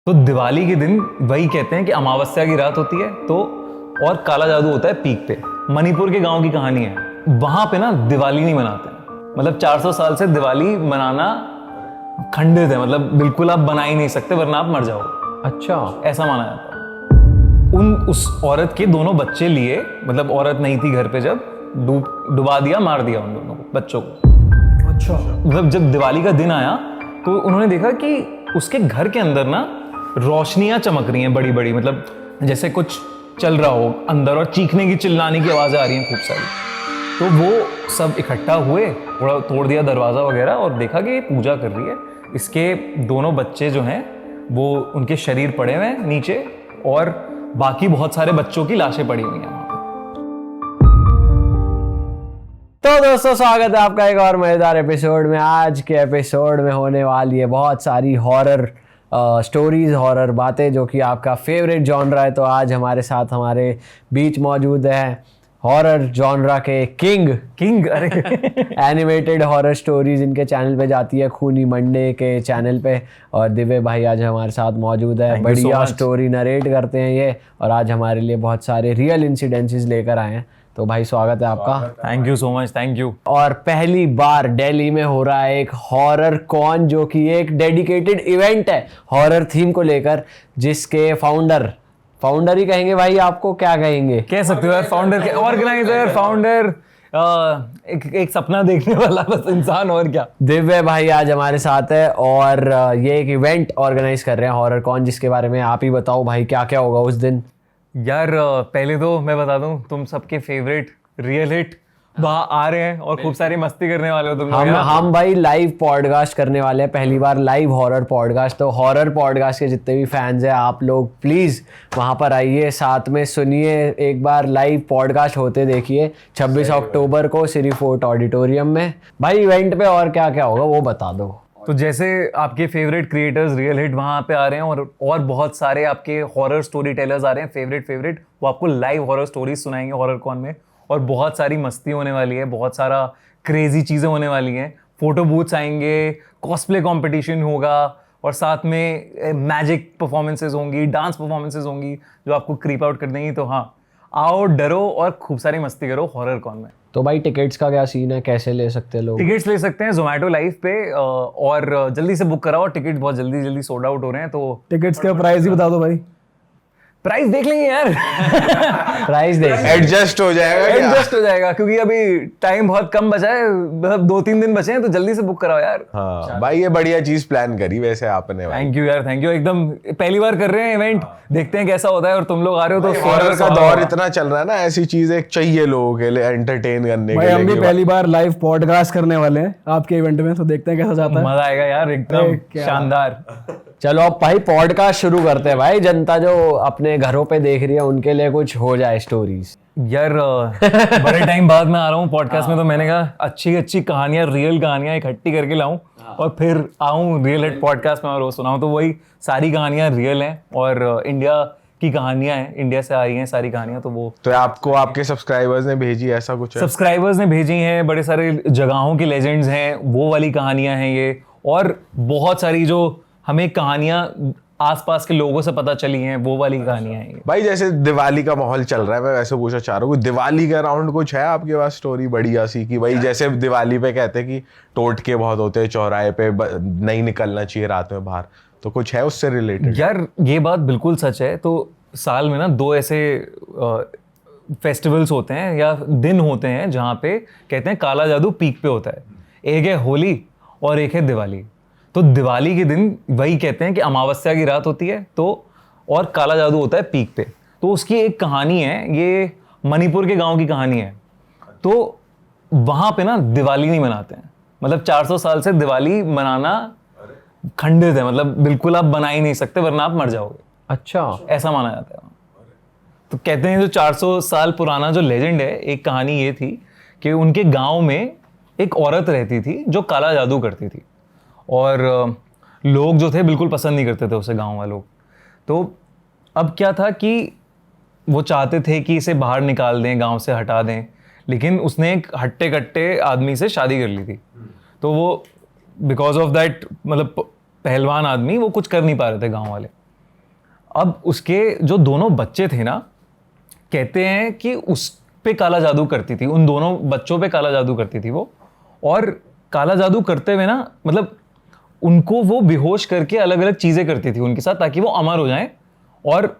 तो दिवाली के दिन वही कहते हैं कि अमावस्या की रात होती है तो और काला जादू होता है पीक पे। मणिपुर के गांव की कहानी है, वहां पे ना दिवाली नहीं मनाते हैं। मतलब 400 साल से दिवाली मनाना खंडित है, मतलब बिल्कुल आप बना ही नहीं सकते वरना आप मर जाओगे। अच्छा, ऐसा माना जाता है। उस औरत के दोनों बच्चे लिए, मतलब औरत नहीं थी घर पे, जब डुबा दिया, मार दिया उन दोनों बच्चों को। अच्छा। मतलब जब दिवाली का दिन आया तो उन्होंने देखा कि उसके घर के अंदर ना रोशनियां चमक रही हैं बड़ी बड़ी, मतलब जैसे कुछ चल रहा हो अंदर, और चीखने की चिल्लाने की आवाजें आ रही हैं खूब सारी। तो वो सब इकट्ठा हुए, थोड़ा तोड़ दिया दरवाजा वगैरह और देखा कि ये पूजा कर रही है। इसके दोनों बच्चे जो हैं वो उनके शरीर पड़े हुए हैं नीचे, और बाकी बहुत सारे बच्चों की लाशें पड़ी हुई हैं। तो दोस्तों, स्वागत है आपका एक और मजेदार एपिसोड में। आज के एपिसोड में होने वाली है बहुत सारी हॉरर स्टोरीज, हॉरर बातें, जो कि आपका फेवरेट जॉनरा है। तो आज हमारे साथ हमारे बीच मौजूद है हॉरर जॉनरा के किंग अरे एनिमेटेड हॉरर स्टोरीज इनके चैनल पे जाती है, खूनी मंडे के चैनल पे। और दिव्य भाई आज हमारे साथ मौजूद है, बढ़िया स्टोरी नरेट करते हैं ये, और आज हमारे लिए बहुत सारे रियल इंसिडेंसेस लेकर आए हैं। तो भाई स्वागत है आपका। Thank you so much, thank you. और पहली बार दिल्ली में हो रहा है एक हॉरर कॉन, जो कि एक डेडिकेटेड इवेंट है हॉरर थीम को लेकर, जिसके फाउंडर ही कहेंगे भाई, आपको क्या कहेंगे? कह सकते हो यार, फाउंडर के ऑर्गेनाइजर, फाउंडर, एक सपना देखने वाला बस इंसान, और क्या। दिव्य भाई आज हमारे साथ है और ये एक इवेंट ऑर्गेनाइज कर रहे हैं हॉरर कॉन, जिसके बारे में आप ही बताओ भाई, क्या क्या होगा उस दिन? यार पहले तो मैं बता दूं, तुम सबके फेवरेट रियल हिट वहाँ आ रहे हैं और खूब सारी मस्ती करने वाले हो तुम लोग। हम भाई लाइव पॉडकास्ट करने वाले हैं, पहली बार लाइव हॉरर पॉडकास्ट। तो हॉरर पॉडकास्ट के जितने भी फैंस हैं, आप लोग प्लीज़ वहाँ पर आइए, साथ में सुनिए, एक बार लाइव पॉडकास्ट होते देखिए 26 अक्टूबर को सिरी फोर्ट ऑडिटोरियम में। भाई इवेंट पे और क्या क्या होगा वो बता दो। तो जैसे आपके फेवरेट क्रिएटर्स रियल हिट वहाँ पे आ रहे हैं, और बहुत सारे आपके हॉरर स्टोरी टेलर्स आ रहे हैं फेवरेट, वो आपको लाइव हॉरर स्टोरीज सुनाएंगे हॉरर कॉन में। और बहुत सारी मस्ती होने वाली है, बहुत सारा क्रेजी चीज़ें होने वाली हैं। फोटो बूथ्स आएंगे, कॉस्प्ले कंपटीशन होगा, और साथ में मैजिक परफॉर्मेंसेज होंगी, डांस परफॉर्मेंसेज होंगी जो आपको क्रीप आउट कर देंगी। तो हाँ, आओ, डरो और खूब सारी मस्ती करो हॉरर कॉन में। तो भाई टिकट्स का क्या सीन है, कैसे ले सकते हैं लोग? टिकट्स ले सकते हैं जोमेटो लाइव पे, और जल्दी से बुक कराओ, टिकट बहुत जल्दी सोल्ड आउट हो रहे हैं। तो टिकट्स का प्राइस ही बता दो भाई। प्राइस देख लेंगे यार। प्राइस देख एडजस्ट हो जाएगा क्योंकि अभी टाइम बहुत कम बचा है, मतलब 2-3 दिन बचे हैं, तो जल्दी से बुक कराओ यार। हाँ भाई, ये बढ़िया चीज प्लान करी वैसे आपने। थैंक यू यार, थैंक यू। एकदम पहली बार कर रहे हैं इवेंट, देखते हैं कैसा होता है। और तुम लोग आ रहे हो तो हॉरर का दौर इतना चल रहा है ना, ऐसी चीज एक चाहिए लोगों के लिए एंटरटेन करने के भाई लिए। हम भी पहली बार लाइव पॉडकास्ट करने वाले हैं आपके इवेंट में, तो देखते हैं कैसा जाता है। मजा आएगा यार, एकदम शानदार। चलो अब भाई पॉडकास्ट शुरू करते हैं भाई। जनता जो अपने घरों पे देख रही है उनके लिए कुछ हो जाए स्टोरीज। यार बड़े टाइम बाद मैं आ रहा हूँ पॉडकास्ट में, तो मैंने कहा अच्छी कहानियां, रियल कहानियां इकट्ठी करके लाऊं और फिर आऊं रियल हिट पॉडकास्ट में और वो सुनाऊं। तो वही सारी कहानियां रियल हैं और इंडिया की कहानियां हैं, इंडिया से आई हैं सारी कहानियां। तो वो तो आपको आपके सब्सक्राइबर्स ने भेजी, ऐसा कुछ है? सब्सक्राइबर्स ने भेजी हैं, बड़े सारे जगहों के लेजेंड्स हैं, वो वाली कहानियां हैं ये। और बहुत सारी जो हमें कहानियां आसपास के लोगों से पता चली हैं, वो वाली कहानियां हैं। भाई जैसे दिवाली का माहौल चल रहा है, मैं वैसे पूछना चाह रहा हूँ, दिवाली के अराउंड कुछ है आपके पास स्टोरी बढ़िया सी कि भाई जैसे दिवाली पे कहते हैं कि टोटके बहुत होते हैं चौराहे पे, नहीं निकलना चाहिए रात में बाहर, तो कुछ है उससे रिलेटेड? यार ये बात बिल्कुल सच है। तो साल में ना 2 ऐसे फेस्टिवल्स होते हैं या दिन होते हैं जहाँ पे कहते हैं काला जादू पीक पे होता है। एक है होली और एक है दिवाली। तो दिवाली के दिन वही कहते हैं कि अमावस्या की रात होती है तो और काला जादू होता है पीक पे। तो उसकी एक कहानी है, ये मणिपुर के गांव की कहानी है। तो वहाँ पे ना दिवाली नहीं मनाते हैं, मतलब 400 साल से दिवाली मनाना खंडित है, मतलब बिल्कुल आप बना ही नहीं सकते वरना आप मर जाओगे। अच्छा, ऐसा माना जाता है। तो कहते हैं जो 400 साल पुराना जो लेजेंड है, एक कहानी ये थी कि उनके गांव में एक औरत रहती थी जो काला जादू करती थी, और लोग जो थे बिल्कुल पसंद नहीं करते थे उसे, गांव वालों। तो अब क्या था कि वो चाहते थे कि इसे बाहर निकाल दें, गांव से हटा दें, लेकिन उसने एक हट्टे कट्टे आदमी से शादी कर ली थी। तो वो बिकॉज ऑफ दैट, मतलब पहलवान आदमी, वो कुछ कर नहीं पा रहे थे गांव वाले। अब उसके जो दोनों बच्चे थे ना, कहते हैं कि उस पे काला जादू करती थी, उन दोनों बच्चों पे काला जादू करती थी वो। और काला जादू करते हुए ना, मतलब उनको वो बेहोश करके अलग अलग चीजें करती थी उनके साथ, ताकि वो अमर हो जाएं और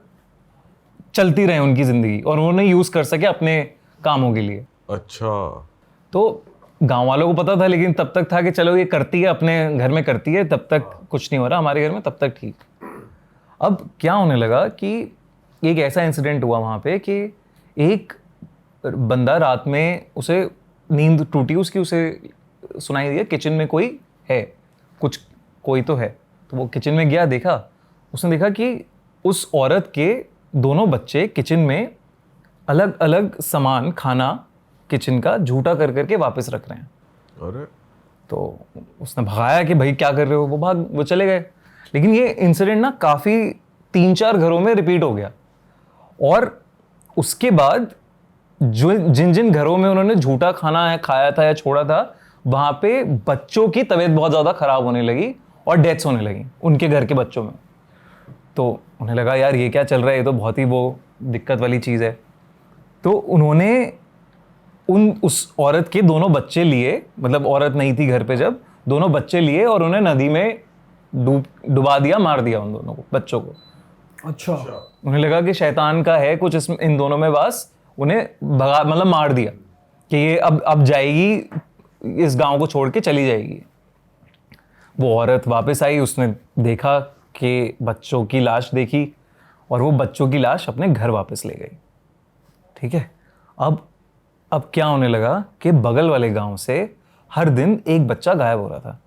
चलती रहे उनकी जिंदगी, और उन्होंने यूज कर सके अपने कामों के लिए। अच्छा। तो गांव वालों को पता था, लेकिन तब तक था कि चलो ये करती है, अपने घर में करती है, तब तक कुछ नहीं हो रहा, हमारे घर में तब तक ठीक। अब क्या होने लगा कि एक ऐसा इंसिडेंट हुआ वहां पे कि एक बंदा रात में, उसे नींद टूटी उसकी, उसे सुनाई दिया किचन में कोई है, कुछ कोई तो है। तो वो किचन में गया, देखा, उसने देखा कि उस औरत के दोनों बच्चे किचन में अलग अलग सामान, खाना किचन का झूठा कर करके वापस रख रहे हैं। अरे। तो उसने भगाया कि भाई क्या कर रहे हो, वो चले गए। लेकिन ये इंसिडेंट ना काफ़ी 3-4 घरों में रिपीट हो गया, और उसके बाद जो जिन जिन घरों में उन्होंने झूठा खाना है खाया था या छोड़ा था, वहां पे बच्चों की तबीयत बहुत ज़्यादा खराब होने लगी और डेथ्स होने लगी उनके घर के बच्चों में। तो उन्हें लगा यार ये क्या चल रहा है, ये तो बहुत ही वो दिक्कत वाली चीज़ है। तो उन्होंने उस औरत के दोनों बच्चे लिए, मतलब औरत नहीं थी घर पे जब, दोनों बच्चे लिए और उन्हें नदी में डुबा दिया, मार दिया उन दोनों को, बच्चों को। अच्छा। उन्हें लगा कि शैतान का है कुछ इसमें, इन दोनों में वास, उन्हें भगा, मतलब मार दिया कि ये अब जाएगी, इस गांव को छोड़ के चली जाएगी। वो औरत वापस आई, उसने देखा कि बच्चों की लाश देखी, और वो बच्चों की लाश अपने घर वापस ले गई। ठीक है। अब क्या होने लगा कि बगल वाले गांव से हर दिन एक बच्चा गायब हो रहा था,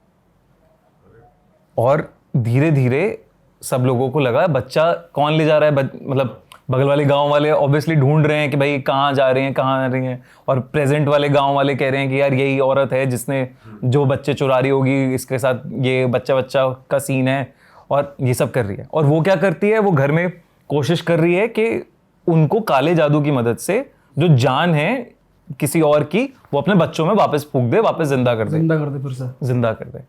और धीरे धीरे सब लोगों को लगा बच्चा कौन ले जा रहा है, मतलब बगल वाले गांव वाले ऑब्वियसली ढूंढ रहे हैं कि भाई कहाँ जा रहे हैं, कहाँ आ रही हैं, और प्रेजेंट वाले गांव वाले कह रहे हैं कि यार यही औरत है जिसने जो बच्चे चुरा रही होगी, इसके साथ ये बच्चा का सीन है, और ये सब कर रही है। और वो क्या करती है, वो घर में कोशिश कर रही है कि उनको काले जादू की मदद से जो जान है किसी और की, वो अपने बच्चों में वापस फूंक दे, वापस जिंदा कर दे, फिर से जिंदा कर दे।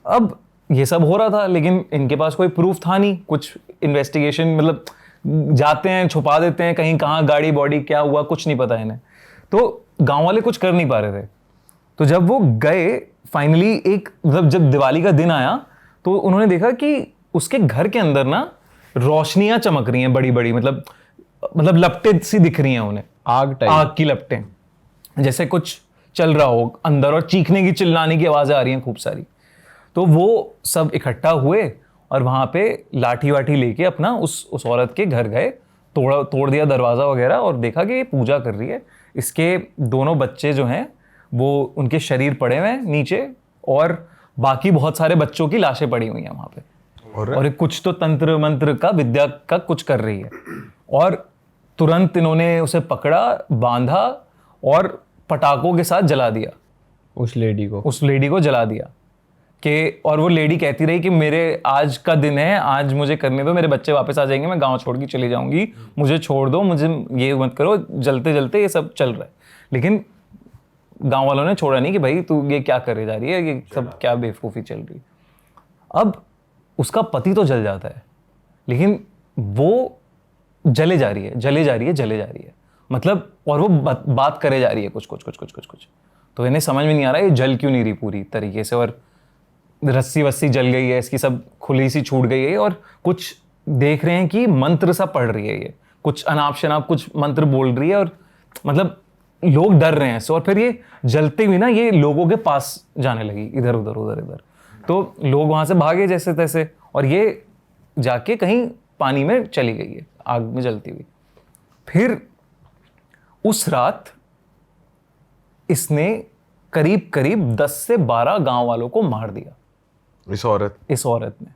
अब ये सब हो रहा था, लेकिन इनके पास कोई प्रूफ था नहीं, कुछ इन्वेस्टिगेशन, मतलब जाते हैं छुपा देते हैं कहीं, कहाँ गाड़ी बॉडी क्या हुआ कुछ नहीं पता इन्हें। तो गांव वाले कुछ कर नहीं पा रहे थे। तो जब वो गए फाइनली, एक मतलब जब दिवाली का दिन आया, तो उन्होंने देखा कि उसके घर के अंदर ना रोशनियां चमक रही हैं बड़ी बड़ी, मतलब लपटें सी दिख रही हैं उन्हें, आग की लपटें, जैसे कुछ चल रहा हो अंदर, और चीखने की चिल्लाने की आवाजें आ रही हैं खूब सारी। तो वो सब इकट्ठा हुए और वहां पे लाठी वाठी लेके अपना उस औरत के घर गए, तोड़ दिया दरवाजा वगैरह, और देखा कि ये पूजा कर रही है। इसके दोनों बच्चे जो हैं वो उनके शरीर पड़े हुए हैं नीचे, और बाकी बहुत सारे बच्चों की लाशें पड़ी हुई हैं वहां पे, और कुछ तो तंत्र मंत्र का विद्या का कुछ कर रही है। और तुरंत इन्होंने उसे पकड़ा, बांधा और पटाखों के साथ जला दिया, उस लेडी को जला दिया कि, और वो लेडी कहती रही कि मेरे आज का दिन है, आज मुझे करने दो, मेरे बच्चे वापस आ जाएंगे, मैं गांव छोड़ के चली जाऊंगी, मुझे छोड़ दो, मुझे ये मत करो, जलते जलते ये सब चल रहा है। लेकिन गांव वालों ने छोड़ा नहीं कि भाई तू ये क्या करे जा रही है, ये सब क्या बेवकूफ़ी चल रही है। अब उसका पति तो जल जाता है, लेकिन वो जले जा रही है, मतलब, और वो बात करे जा रही है कुछ। तो इन्हें समझ में नहीं आ रहा है ये जल क्यों नहीं रही पूरी तरीके से, और रस्सी वस्सी जल गई है इसकी, सब खुली सी छूट गई है, और कुछ देख रहे हैं कि मंत्र सा पढ़ रही है ये, कुछ अनाप शनाप कुछ मंत्र बोल रही है, और मतलब लोग डर रहे हैं इससे। और फिर ये जलते हुए ना ये लोगों के पास जाने लगी, इधर उधर। तो लोग वहां से भागे जैसे तैसे, और ये जाके कहीं पानी में चली गई है, आग में जलती हुई। फिर उस रात इसने करीब 10 से 12 गांव वालों को मार दिया, इस औरत ने।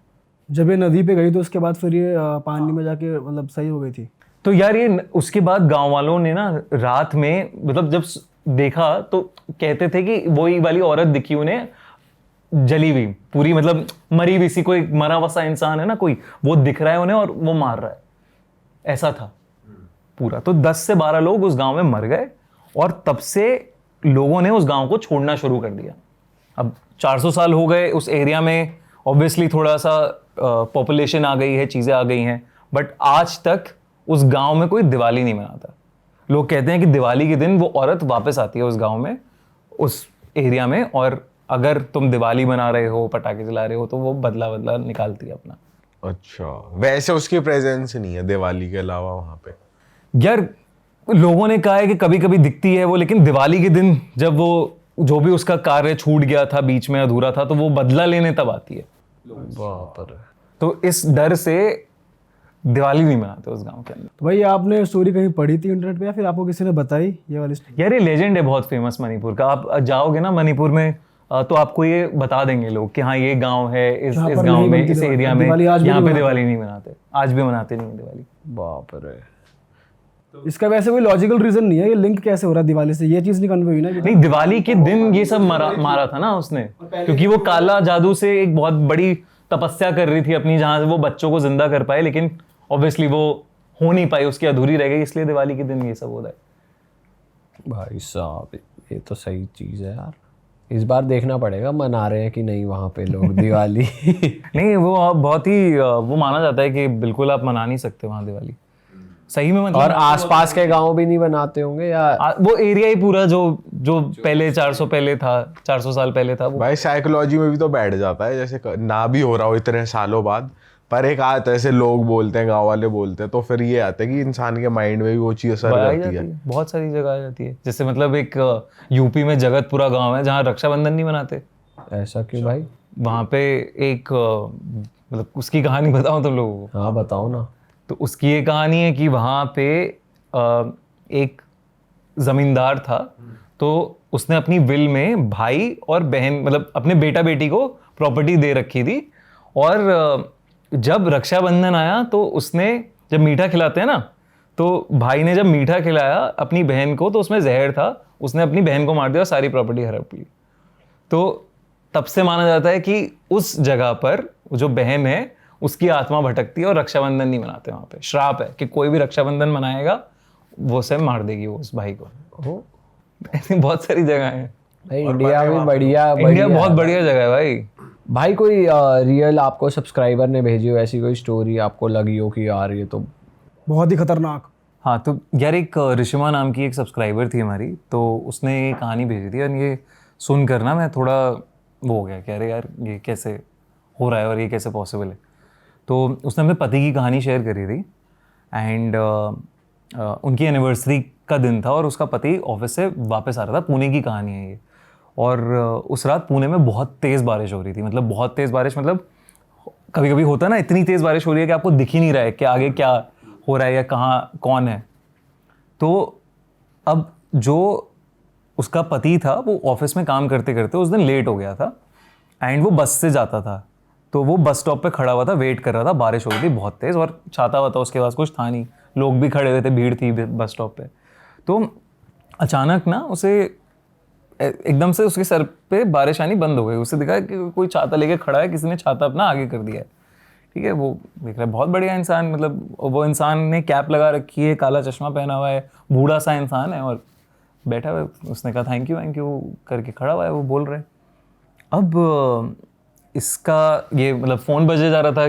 जब ये नदी पे गई तो उसके बाद फिर ये पानी में जाके मतलब सही हो गई थी। तो यार ये उसके बाद गांव वालों ने ना रात में, मतलब जब देखा तो कहते थे कि वही वाली औरत दिखी उन्हें, जली हुई पूरी, मतलब मरी हुई सी, कोई मरा वसा इंसान है ना कोई, वो दिख रहा है उन्हें और वो मार रहा है, ऐसा था पूरा। तो 10 से 12 लोग उस गांव में मर गए, और तब से लोगों ने उस गांव को छोड़ना शुरू कर दिया। अब 400 साल हो गए उस एरिया में, ऑब्वियसली थोड़ा सा पॉपुलेशन आ गई है, चीज़ें आ गई हैं, बट आज तक उस गांव में कोई दिवाली नहीं मनाता। लोग कहते हैं कि दिवाली के दिन वो औरत वापस आती है उस गांव में, उस एरिया में, और अगर तुम दिवाली मना रहे हो, पटाखे जला रहे हो, तो वो बदला निकालती है अपना। अच्छा, वैसे उसकी प्रेजेंस नहीं है दिवाली के अलावा वहां पे? यार लोगों ने कहा है कि कभी कभी दिखती है वो, लेकिन दिवाली के दिन जब वो जो भी उसका कार्य छूट गया था, बीच में अधूरा था, तो वो बदला लेने तब आती है। बाप रे। तो इस डर से दिवाली नहीं मनाते उस गांव के अंदर। तो भाई आपने स्टोरी कहीं पढ़ी थी इंटरनेट पे या फिर आपको किसी ने बताई ये वाली स्टोरी? यार ये लेजेंड है बहुत फेमस मणिपुर का। आप जाओगे ना मणिपुर में तो आपको ये बता देंगे लोग कि हाँ ये गांव है, इस गांव में, इस एरिया में यहाँ पे दिवाली नहीं मनाते, आज भी मनाते नहीं दिवाली। बाप रे। इसका वैसे कोई लॉजिकल रीजन नहीं है, ये लिंक कैसे हो रहा है दिवाली से, ये चीज नहीं कन्वे हुई ना कि नहीं, दिवाली के दिन ये सब मारा था ना उसने, क्योंकि वो काला जादू से एक बहुत बड़ी तपस्या कर रही थी अपनी, जहां से वो बच्चों को जिंदा कर पाए, लेकिन ऑब्वियसली वो हो नहीं पाई, उसकी अधूरी रह गई, इसलिए दिवाली के दिन ये सब होता है। भाई साहब ये तो सही चीज़ है यार, इस बार देखना पड़ेगा मना रहे हैं कि नहीं वहाँ पे लोग दिवाली। नहीं वो आप बहुत ही वो माना जाता है कि बिल्कुल आप मना नहीं सकते वहाँ दिवाली सही में, मतलब। और आसपास के गांव भी नहीं बनाते होंगे या वो एरिया ही पूरा जो पहले 400 साल पहले था वो। भाई साइकोलॉजी में भी तो बैठ जाता है, जैसे ना भी हो रहा हो इतने सालों बाद, पर एक आदत ऐसे लोग बोलते हैं, गांव वाले बोलते हैं, तो फिर ये आता है कि इंसान के माइंड में भी वो चीज असर करती है। बहुत सारी जगह आ जाती है, जैसे मतलब एक यूपी में जगतपुरा गांव है जहाँ रक्षाबंधन नहीं मनाते। ऐसा क्यों भाई? वहाँ पे एक मतलब उसकी कहानी बताऊं तुम लोगों को? हाँ बताओ ना। तो उसकी ये कहानी है कि वहाँ पे एक जमींदार था, तो उसने अपनी विल में भाई और बहन, मतलब अपने बेटा बेटी को प्रॉपर्टी दे रखी थी, और जब रक्षाबंधन आया तो उसने, जब मीठा खिलाते हैं ना, तो भाई ने जब मीठा खिलाया अपनी बहन को तो उसमें जहर था, उसने अपनी बहन को मार दिया और सारी प्रॉपर्टी हड़प ली। तो तब से माना जाता है कि उस जगह पर जो बहन है उसकी आत्मा भटकती है और रक्षाबंधन नहीं मनाते वहाँ पे। श्राप है कि कोई भी रक्षाबंधन मनाएगा वो से मार देगी वो उस भाई को। ऐसी बहुत सारी जगह है भाई। इंडिया भी बढ़िया इंडिया बहुत बढ़िया जगह है भाई। भाई कोई रियल आपको सब्सक्राइबर ने भेजी हो ऐसी कोई स्टोरी आपको लगी हो कि यार ये तो बहुत ही खतरनाक? हाँ तो यार एक ऋषिमा नाम की एक सब्सक्राइबर थी हमारी, तो उसने ये कहानी भेजी थी, और ये सुनकर ना मैं थोड़ा वो हो गया कि अरे यार ये कैसे हो रहा है और ये कैसे पॉसिबल है। तो उसने अपने पति की कहानी शेयर करी थी, एंड उनकी एनिवर्सरी का दिन था और उसका पति ऑफिस से वापस आ रहा था। पुणे की कहानी है ये। और उस रात पुणे में बहुत तेज़ बारिश हो रही थी, मतलब बहुत तेज़ बारिश, मतलब कभी कभी होता है ना इतनी तेज़ बारिश हो रही है कि आपको दिख ही नहीं रहा है कि आगे क्या हो रहा है या कहाँ कौन है। तो अब जो उसका पति था वो ऑफिस में काम करते करते उस दिन लेट हो गया था, एंड वो बस से जाता था, तो वो बस स्टॉप पे खड़ा हुआ था, वेट कर रहा था। बारिश हो रही थी बहुत तेज़ और छाता वाता उसके पास कुछ था नहीं, लोग भी खड़े हुए थे, भीड़ थी बस स्टॉप पे। तो अचानक ना उसे एकदम से उसके सर पे बारिश आनी बंद हो गई। उसे दिखा कि कोई छाता लेके खड़ा है, किसी ने छाता अपना आगे कर दिया है। ठीक है, वो देख रहा है बहुत बढ़िया इंसान, मतलब वो इंसान ने कैप लगा रखी है, काला चश्मा पहना हुआ है, बूढ़ा सा इंसान है और बैठा हुआ है। उसने कहा थैंक यू करके खड़ा हुआ है, वो बोल रहे। अब इसका ये मतलब फ़ोन बजे जा रहा था,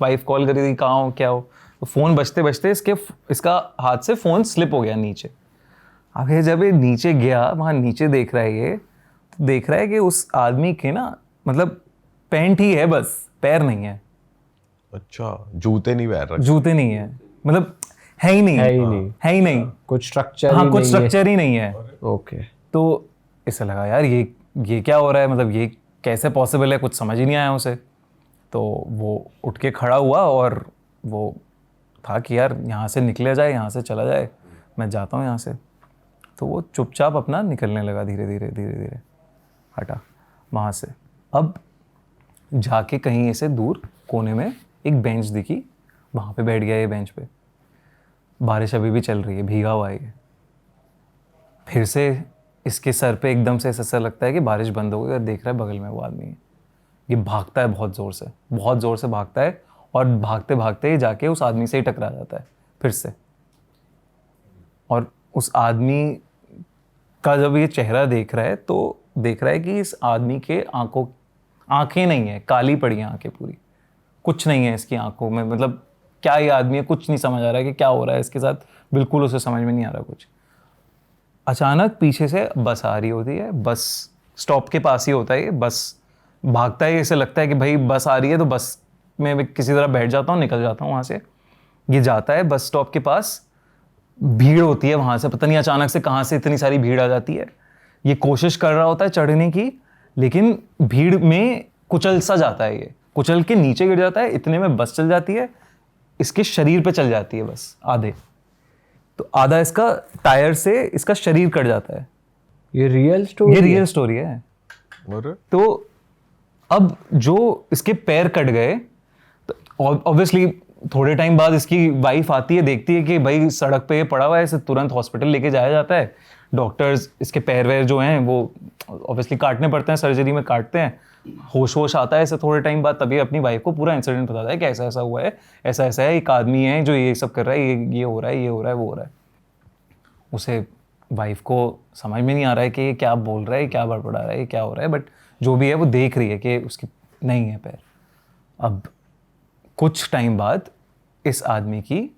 वाइफ कॉल करी थी कहाँ हो क्या हो, तो फ़ोन बजते बजते इसका हाथ से फ़ोन स्लिप हो गया नीचे। अब ये जब ये नीचे गया, वहाँ नीचे देख रहा है ये, तो देख रहा है कि उस आदमी के ना मतलब पैंट ही है बस, पैर नहीं है। अच्छा, जूते नहीं पहन रखे? जूते नहीं है, मतलब है ही नहीं कुछ स्ट्रक्चर हाँ, कुछ स्ट्रक्चर ही नहीं है। ओके। तो इसे लगा यार ये क्या हो रहा है, मतलब ये कैसे पॉसिबल है, कुछ समझ ही नहीं आया उसे। तो वो उठ के खड़ा हुआ और वो था कि यार यहाँ से निकला जाए, यहाँ से चला जाए, मैं जाता हूँ यहाँ से। तो वो चुपचाप अपना निकलने लगा, धीरे धीरे हटा वहाँ से। अब जाके कहीं ऐसे दूर कोने में एक बेंच दिखी, वहाँ पे बैठ गया ये बेंच पे। बारिश अभी भी चल रही है, भीगा हुआ है ये। फिर से इसके सर पे एकदम से ऐसा लगता है कि बारिश बंद हो गई, और देख रहा है बगल में वो आदमी है। ये भागता है बहुत ज़ोर से भागता है, और भागते भागते ये जाके उस आदमी से ही टकरा जाता है फिर से। और उस आदमी का जब ये चेहरा देख रहा है तो देख रहा है कि इस आदमी के आंखें नहीं है, काली पड़ी हैं आंखें पूरी, कुछ नहीं है इसकी आंखों में, मतलब क्या ये आदमी है, कुछ नहीं समझ आ रहा है कि क्या हो रहा है इसके साथ, बिल्कुल उसे समझ में नहीं आ रहा कुछ। अचानक पीछे से बस आ रही होती है, बस स्टॉप के पास ही होता है ये, बस भागता है, ऐसे लगता है कि भाई बस आ रही है तो बस में किसी तरह बैठ जाता हूँ, निकल जाता हूँ वहाँ से। ये जाता है बस स्टॉप के पास, भीड़ होती है वहाँ से, पता नहीं अचानक से कहाँ से इतनी सारी भीड़ आ जाती है। ये कोशिश कर रहा होता है चढ़ने की, लेकिन भीड़ में कुचल सा जाता है, ये कुचल के नीचे गिर जाता है। इतने में बस चल जाती है, इसके शरीर पे चल जाती है बस आधे, तो आधा इसका टायर से इसका शरीर कट जाता है। ये रियल स्टोरी? ये रियल स्टोरी है। और तो अब जो इसके पैर कट गए, तो ऑब्वियसली थोड़े टाइम बाद इसकी वाइफ आती है, देखती है कि भाई सड़क पे ये पड़ा हुआ है, इसे तुरंत हॉस्पिटल लेके जाया जाता है। डॉक्टर्स इसके पैर वैर जो हैं वो ऑब्वियसली काटने पड़ते हैं, सर्जरी में काटते हैं। होश आता है इसे थोड़े टाइम बाद, तभी अपनी वाइफ को पूरा इंसिडेंट बताता है कि ऐसा ऐसा हुआ है, ऐसा ऐसा है, एक आदमी है जो ये सब कर रहा है, ये हो रहा है, ये हो रहा है, वो हो रहा है। उसे वाइफ को समझ में नहीं आ रहा है कि ये क्या बोल रहा है, क्या बड़बड़ा रहा है, ये क्या हो रहा है, बट जो भी है वो देख रही है कि उसकी नहीं है पैर। अब कुछ टाइम बाद इस आदमी की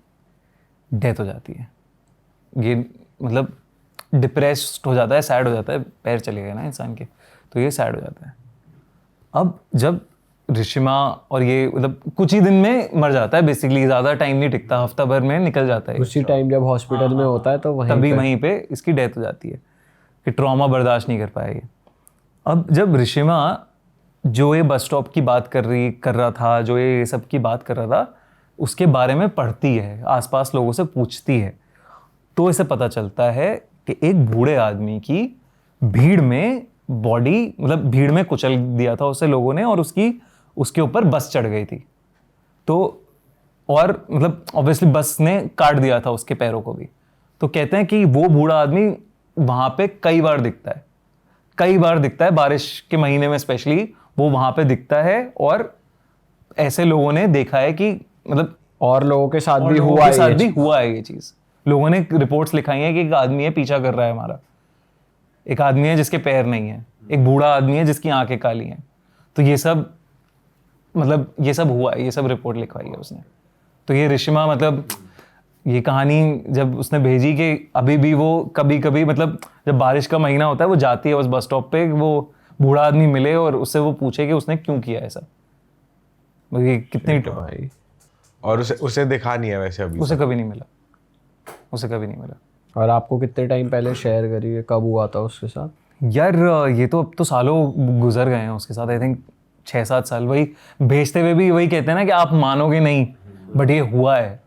डेथ हो जाती है। ये मतलब डिप्रेस्ड हो जाता है, सैड हो जाता है, पैर चले गए ना इंसान के, तो ये सैड हो जाता है। अब जब ऋषिमा और ये मतलब कुछ ही दिन में मर जाता है बेसिकली, ज़्यादा टाइम नहीं टिकता, हफ्ता भर में निकल जाता है। उसी टाइम जब हॉस्पिटल में होता है तो वहीं पे इसकी डेथ हो जाती है कि ट्रॉमा बर्दाश्त नहीं कर पाएगी। अब जब ऋषिमा जो ये बस स्टॉप की बात कर रहा था, जो ये सब की बात कर रहा था, उसके बारे में पढ़ती है, आसपास लोगों से पूछती है, तो इसे पता चलता है कि एक बूढ़े आदमी की भीड़ में बॉडी, मतलब भीड़ में कुचल दिया था उसे लोगों ने, और उसके ऊपर बस चढ़ गई थी। तो और मतलब ऑब्वियसली बस ने काट दिया था उसके पैरों को भी। तो कहते हैं कि वो बूढ़ा आदमी वहाँ पे कई बार दिखता है, बारिश के महीने में स्पेशली वो वहाँ पे दिखता है। और ऐसे लोगों ने देखा है कि मतलब और लोगों के साथ भी हुआ है ये चीज़। लोगों ने रिपोर्ट्स लिखाई हैं कि एक आदमी है पीछा कर रहा है हमारा, एक आदमी है जिसके पैर नहीं है, एक बूढ़ा आदमी है जिसकी आंखें काली हैं। तो ये सब मतलब ये सब हुआ है, ये सब रिपोर्ट लिखवाई है उसने। तो ये ऋषिमा मतलब ये कहानी जब उसने भेजी कि अभी भी वो कभी कभी मतलब जब बारिश का महीना होता है वो जाती है उस बस स्टॉप पे, वो बूढ़ा आदमी मिले और उससे वो पूछे कि उसने क्यों किया ऐसा। ये कितनी भाई, और उसे दिखा नहीं है वैसे अभी? उसे कभी नहीं मिला। और आपको कितने टाइम पहले शेयर करी है, कब हुआ था उसके साथ? यार ये तो अब तो सालों गुजर गए हैं उसके साथ, आई थिंक 6-7 साल। वही भेजते हुए भी वही कहते हैं ना कि आप मानोगे नहीं, बट ये हुआ है।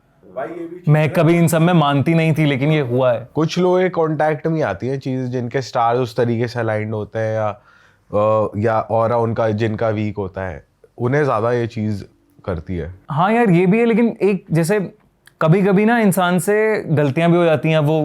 मैं कभी इन सब में मानती नहीं थी, लेकिन ये हुआ है। कुछ लोग के कांटेक्ट में आती है चीज जिनके स्टार उस तरीके से अलाइंड होते हैं, या ऑरा उनका जिनका वीक होता है, उन्हें ज्यादा ये चीज करती है। हाँ यार ये भी है, लेकिन एक जैसे कभी कभी ना इंसान से गलतियां भी हो जाती हैं, वो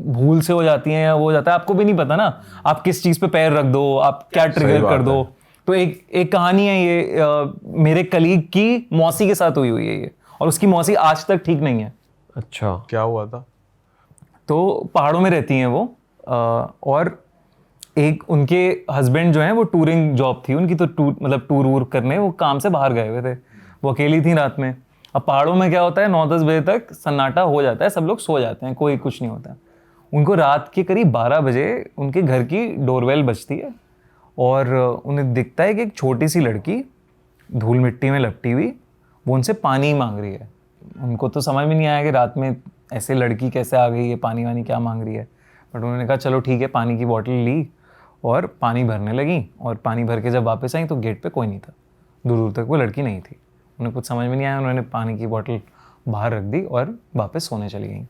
भूल से हो जाती हैं, या वो हो जाता है, आपको भी नहीं पता ना आप किस चीज पे पैर रख दो, आप क्या ट्रिगर कर दो। तो एक कहानी है ये, मेरे कलीग की मौसी के साथ हुई है ये, और उसकी मौसी आज तक ठीक नहीं है। अच्छा, क्या हुआ था? तो पहाड़ों में रहती हैं वो, और एक उनके हस्बैंड जो हैं वो टूरिंग जॉब थी उनकी, तो टूर वूर करने वो काम से बाहर गए हुए थे। वो अकेली थी रात में। अब पहाड़ों में क्या होता है, 9-10 बजे तक सन्नाटा हो जाता है, सब लोग सो जाते हैं, कोई कुछ नहीं होता है। उनको रात के करीब 12 बजे उनके घर की डोरबेल बजती है, और उन्हें दिखता है कि एक छोटी सी लड़की धूल मिट्टी में लपटी हुई वो उनसे पानी मांग रही है। उनको तो समझ में नहीं आया कि रात में ऐसे लड़की कैसे आ गई है, पानी वानी क्या मांग रही है। बट उन्होंने कहा चलो ठीक है, पानी की बॉटल ली और पानी भरने लगी। और पानी भर के जब वापस आई तो गेट पे कोई नहीं था, दूर दूर तक वो लड़की नहीं थी। उन्हें कुछ समझ में नहीं आया, उन्होंने पानी की बॉटल बाहर रख दी और वापस सोने चली गई।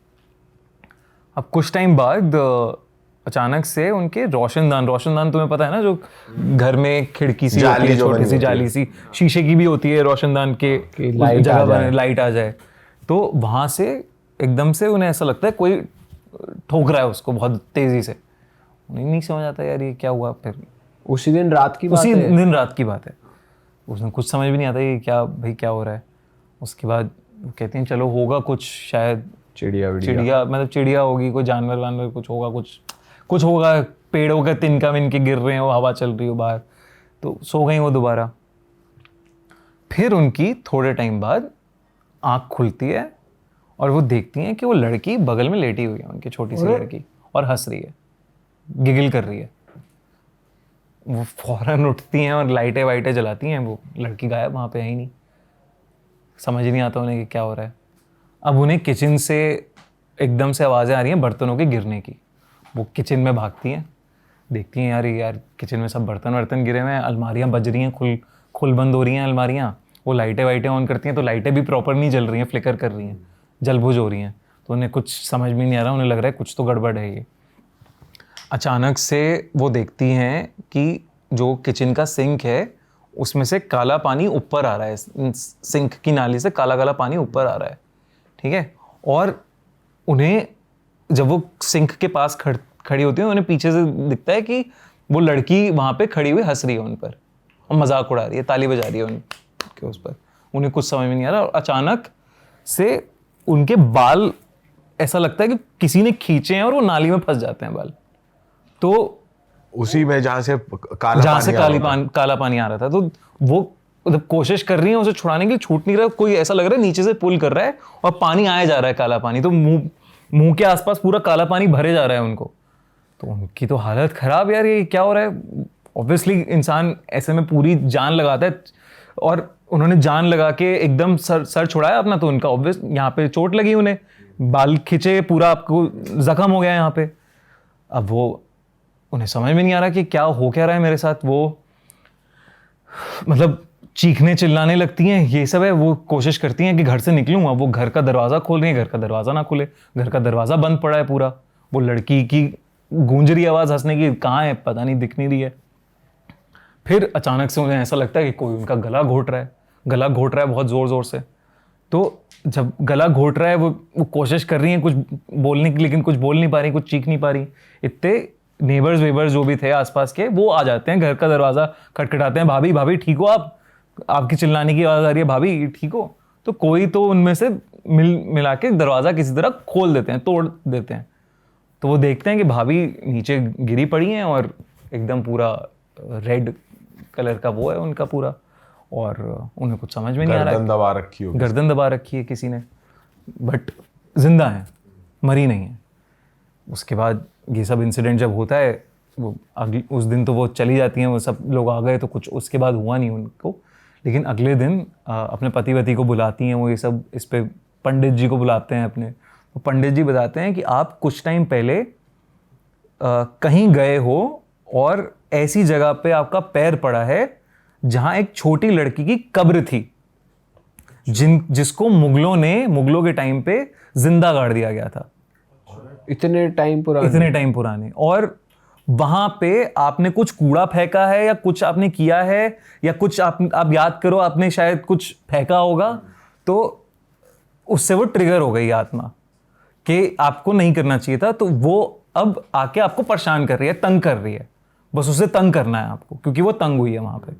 अब कुछ टाइम बाद अचानक से उनके रोशनदान तुम्हें पता है ना, जो घर में खिड़की सी होती है, छोटी सी जाली सी शीशे की भी होती है रोशनदान के, लाइट आ जाए। तो वहां से एकदम से उन्हें ऐसा लगता है कोई ठोक रहा है उसको बहुत तेजी से। उन्हें नहीं समझ आता यार ये क्या हुआ। फिर उसी दिन रात की बात है, उसने कुछ समझ भी नहीं आता ये क्या भाई क्या हो रहा है। उसके बाद कहते हैं चलो होगा कुछ, शायद चिड़िया मतलब चिड़िया होगी, कोई जानवर वानवर कुछ होगा, पेड़ों के तिनका विनके गिर रहे हो, हवा चल रही हो बाहर। तो सो गई वो दोबारा। फिर उनकी थोड़े टाइम बाद आँख खुलती है और वो देखती हैं कि वो लड़की बगल में लेटी हुई है, उनकी छोटी सी लड़की, और हंस रही है, गिगिल कर रही है। वो फौरन उठती हैं और लाइटें वाइटें जलाती हैं, वो लड़की गायब, वहाँ पे है ही नहीं। समझ ही नहीं आता उन्हें कि क्या हो रहा है। अब उन्हें किचन से एकदम से आवाज़ें आ रही हैं बर्तनों के गिरने की। वो किचन में भागती हैं, देखती हैं यार किचन में सब बर्तन वर्तन गिरे हुए हैं, अलमारियाँ बज रही हैं, खुल बंद हो रही हैं अलमारियाँ। वो लाइटें वाइटें ऑन करती हैं तो लाइटें भी प्रॉपर नहीं जल रही हैं, फ्लिकर कर रही हैं, जलबुझ हो रही हैं। तो उन्हें कुछ समझ में नहीं आ रहा, उन्हें लग रहा है कुछ तो गड़बड़ है ये। अचानक से वो देखती हैं कि जो किचन का सिंक है उसमें से काला पानी ऊपर आ रहा है, सिंक की नाली से काला काला पानी ऊपर आ रहा है, ठीक है। और उन्हें जब वो सिंक के पास खड़ी होती है, उन्हें पीछे से दिखता है कि वो लड़की वहाँ पे खड़ी हुई हंस रही है उन पर और मजाक उड़ा रही है, ताली बजा रही है उनके उस पर। उन्हें कुछ समझ में नहीं आ रहा और अचानक से उनके बाल ऐसा लगता है कि किसी ने खींचे हैं और वो नाली में फंस जाते हैं बाल। तो उसी में जहाँ से काला पानी आ रहा था, तो वो मतलब कोशिश कर रही है उसे छुड़ाने के लिए, छूट नहीं रहा। कोई ऐसा लग रहा है नीचे से पुल कर रहा है और पानी आया जा रहा है काला पानी, तो मुंह के आसपास पूरा काला पानी भरे जा रहा है उनको। तो उनकी तो हालत खराब, यार ये क्या हो रहा है। ऑब्वियसली इंसान ऐसे में पूरी जान लगाता है और उन्होंने जान लगा के एकदम सर छुड़ाया अपना, तो उनका ऑब्वियस यहाँ पे चोट लगी, उन्हें बाल खींचे, पूरा आपको जख्म हो गया यहाँ पे। अब वो उन्हें समझ में नहीं आ रहा कि क्या हो क्या रहा है मेरे साथ। वो मतलब चीखने चिल्लाने लगती हैं, ये सब है। वो कोशिश करती हैं कि घर से निकलूँ। अब वो घर का दरवाज़ा खोल रही हैं, घर का दरवाज़ा ना खुले, घर का दरवाज़ा बंद पड़ा है पूरा। वो लड़की की गूंज रही आवाज़ हंसने की, कहाँ है पता नहीं, दिख नहीं रही है। फिर अचानक से उन्हें ऐसा लगता है कि कोई उनका गला घोट रहा है बहुत ज़ोर ज़ोर से। तो जब गला घोट रहा है, वो कोशिश कर रही हैं कुछ बोलने की, लेकिन कुछ बोल नहीं पा रही, कुछ चीख नहीं पा रही। इतने नेबर्स वेबर्स जो भी थे आसपास के, वो आ जाते हैं, घर का दरवाज़ा खटखटाते हैं, भाभी भाभी ठीक हो आप, आपकी चिल्लाने की आवाज़ आ रही है, भाभी ठीक हो। तो कोई तो उनमें से मिला के दरवाज़ा किसी तरह खोल देते हैं, तोड़ देते हैं। तो वो देखते हैं कि भाभी नीचे गिरी पड़ी हैं और एकदम पूरा रेड कलर का वो है उनका पूरा, और उन्हें कुछ समझ में नहीं आ रहा है। गर्दन दबा रखी है किसी ने, बट जिंदा है, मरी नहीं है। उसके बाद ये सब इंसिडेंट जब होता है, वो उस दिन तो वो चली जाती हैं, वो सब लोग आ गए, तो कुछ उसके बाद हुआ नहीं उनको। लेकिन अगले दिन अपने पति वती को बुलाती हैं वो, ये सब इस पे पंडित जी को बुलाते हैं अपने। तो पंडित जी बताते हैं कि आप कुछ टाइम पहले कहीं गए हो और ऐसी जगह पे आपका पैर पड़ा है जहां एक छोटी लड़की की कब्र थी, जिसको मुगलों के टाइम पे जिंदा गाड़ दिया गया था। इतने टाइम पुराने। और वहां पे आपने कुछ कूड़ा फेंका है या कुछ आपने किया है, या कुछ आप याद करो, आपने शायद कुछ फेंका होगा, तो उससे वो ट्रिगर हो गई आत्मा कि आपको नहीं करना चाहिए था। तो वो अब आके आपको परेशान कर रही है, तंग कर रही है, बस उसे तंग करना है आपको, क्योंकि वो तंग हुई है वहां पे।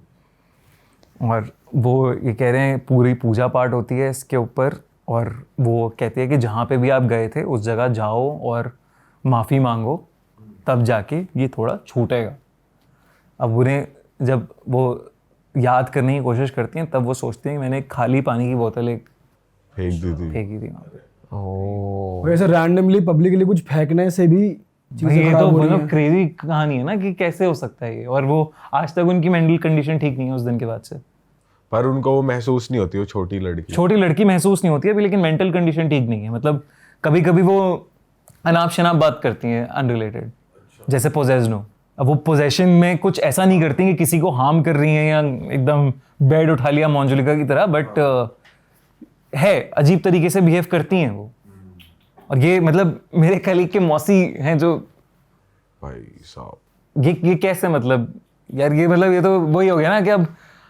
और वो ये कह रहे हैं पूरी पूजा पाठ होती है इसके ऊपर, और वो कहती है कि जहाँ पे भी आप गए थे उस जगह जाओ और माफ़ी मांगो, तब जाके ये थोड़ा छूटेगा। अब उन्हें जब वो याद करने की कोशिश करती हैं, तब वो सोचती हैं कि मैंने खाली पानी की बोतल एक फेंकी थी वहाँ पे। वैसे रैंडमली पब्लिकली कुछ फेंकने से भी ये तो मतलब क्रेजी कहानी है ना कि कैसे हो सकता है ये। और वो आज तक उनकी मेंटल कंडीशन ठीक नहीं है उस दिन के बाद से। पर उनको वो महसूस नहीं होती, वो छोटी लड़की महसूस नहीं होती है, लेकिन मेंटल कंडीशन ठीक नहीं है। मतलब कभी कभी वो अनाप शनाप बात करती हैं अनरिलेटेड, जैसे पोजेस्ड हो। अब वो पोजेशन में कुछ ऐसा नहीं करती कि किसी को हार्म कर रही हैं या एकदम बेड उठा लिया मोंजुलिका की तरह, बट है अजीब तरीके से बिहेव करती हैं वो। और ये मतलब मेरे कलीग के मौसी हैं जो, भाई साहब ये कैसे, मतलब यार ये मतलब ये तो वही हो गया ना कि अब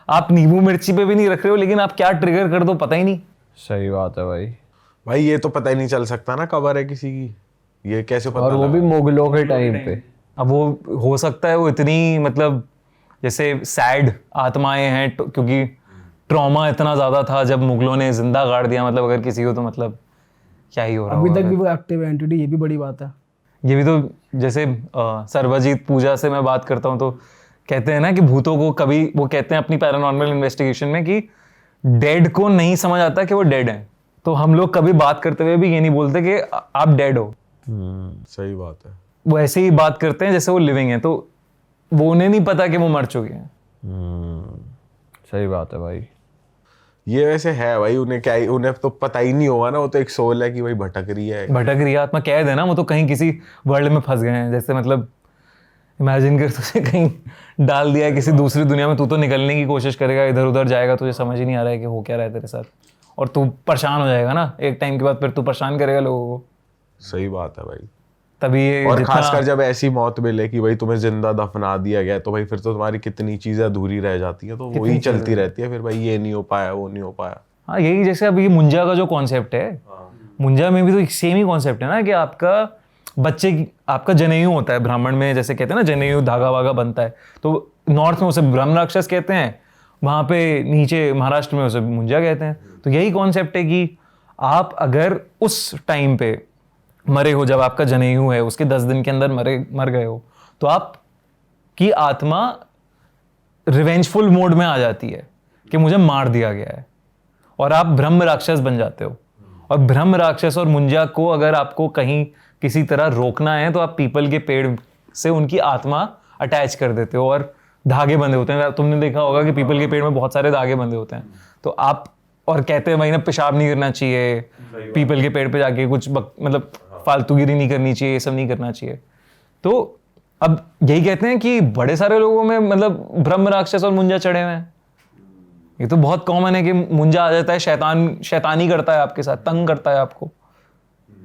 आप नींबू मिर्ची पे भी नहीं रख रहे हो, लेकिन आप क्या ट्रिगर कर दो पता ही नहीं। सही बात है भाई ये तो पता ही नहीं चल सकता ना कबर है किसी की, ये कैसे पता। और वो भी मुगलों के टाइम पे। अब वो हो सकता है वो इतनी मतलब जैसे सैड आत्माएं हैं, क्योंकि ट्रॉमा इतना ज्यादा था जब मुगलों ने जिंदा गाड़ दिया। मतलब अगर किसी को, तो मतलब क्या ही हो रहा है अभी तक भी वो एक्टिव एंटिटी, ये भी बड़ी बात है। ये भी तो जैसे सर्वजीत पूजा से मैं बात करता हूँ, तो कहते हैं ना कि भूतों को कभी, वो कहते हैं अपनी पैरानॉर्मल इन्वेस्टिगेशन में कि डेड को नहीं समझ आता कि वो डेड है, तो हम लोग कभी बात करते हुए भी ये नहीं बोलते कि आप डेड हो। सही बात है। वो ऐसे ही बात करते हैं जैसे वो लिविंग है, तो वो उन्हें नहीं पता कि वो मर चुके हैं। सही बात है भाई। ये वैसे है भाई, उन्हें क्या ही, उन्हें तो पता ही नहीं होगा ना, वो तो एक सोल है कि भाई भटक रही है। भटक रही है आत्मा, कैद है ना, वो तो कहीं किसी वर्ल्ड में फंस गए हैं। जैसे मतलब इमेजिन कर, तुझे कहीं डाल दिया है किसी दूसरी दुनिया में, तू तो निकलने की कोशिश करेगा, इधर उधर जाएगा, तुझे समझ ही नहीं आ रहा है कि हो क्या रहा है तेरे साथ, और तू परेशान हो जाएगा ना एक टाइम के बाद, फिर तू परेशान करेगा लोगों को। सही बात है भाई। तभी ये और जितना खासकर जब ऐसी मौत मिले कि भाई तुम्हें जिंदा दफना दिया गया, तो भाई फिर तो तुम्हारी कितनी चीजें अधूरी रह जाती है, तो वही चलती रहती है फिर भाई, ये नहीं हो पाया, वो नहीं हो पाया। हाँ, यही जैसे अब ये मुंजा का जो कॉन्सेप्ट है, मुंजा में भी तो सेम ही कॉन्सेप्ट है ना, कि आपका बच्चे आपका जनेऊ होता है ब्राह्मण में, जैसे कहते हैं ना जनेऊ धागा वागा बनता है, तो नॉर्थ में उसे ब्रह्म राक्षस कहते हैं, वहाँ पे नीचे महाराष्ट्र में उसे मुंजा कहते हैं। तो यही कॉन्सेप्ट है कि आप अगर उस टाइम पे मरे हो, जब आपका जनेऊ है उसके 10 दिन के अंदर मर गए हो, तो आप की आत्मा रिवेंजफुल मोड में आ जाती है कि मुझे मार दिया गया है, और आप ब्रह्म राक्षस बन जाते हो। और ब्रह्म राक्षस और मुंजा को अगर आपको कहीं किसी तरह रोकना है, तो आप पीपल के पेड़ से उनकी आत्मा अटैच कर देते हो, और धागे बंधे होते हैं। तुमने देखा होगा कि पीपल के पेड़ में बहुत सारे धागे बंधे होते हैं, तो आप, और कहते हैं भाई ना पेशाब नहीं करना चाहिए, पीपल के पेड़ पे जाके कुछ मतलब फालतूगिरी नहीं करनी चाहिए, ये सब नहीं करना चाहिए। तो अब यही कहते हैं कि बड़े सारे लोगों में मतलब ब्रह्म राक्षस और मुंजा चढ़े हुए हैं। ये तो बहुत कॉमन है कि मुंजा आ जाता है, शैतानी करता है आपके साथ, तंग करता है आपको,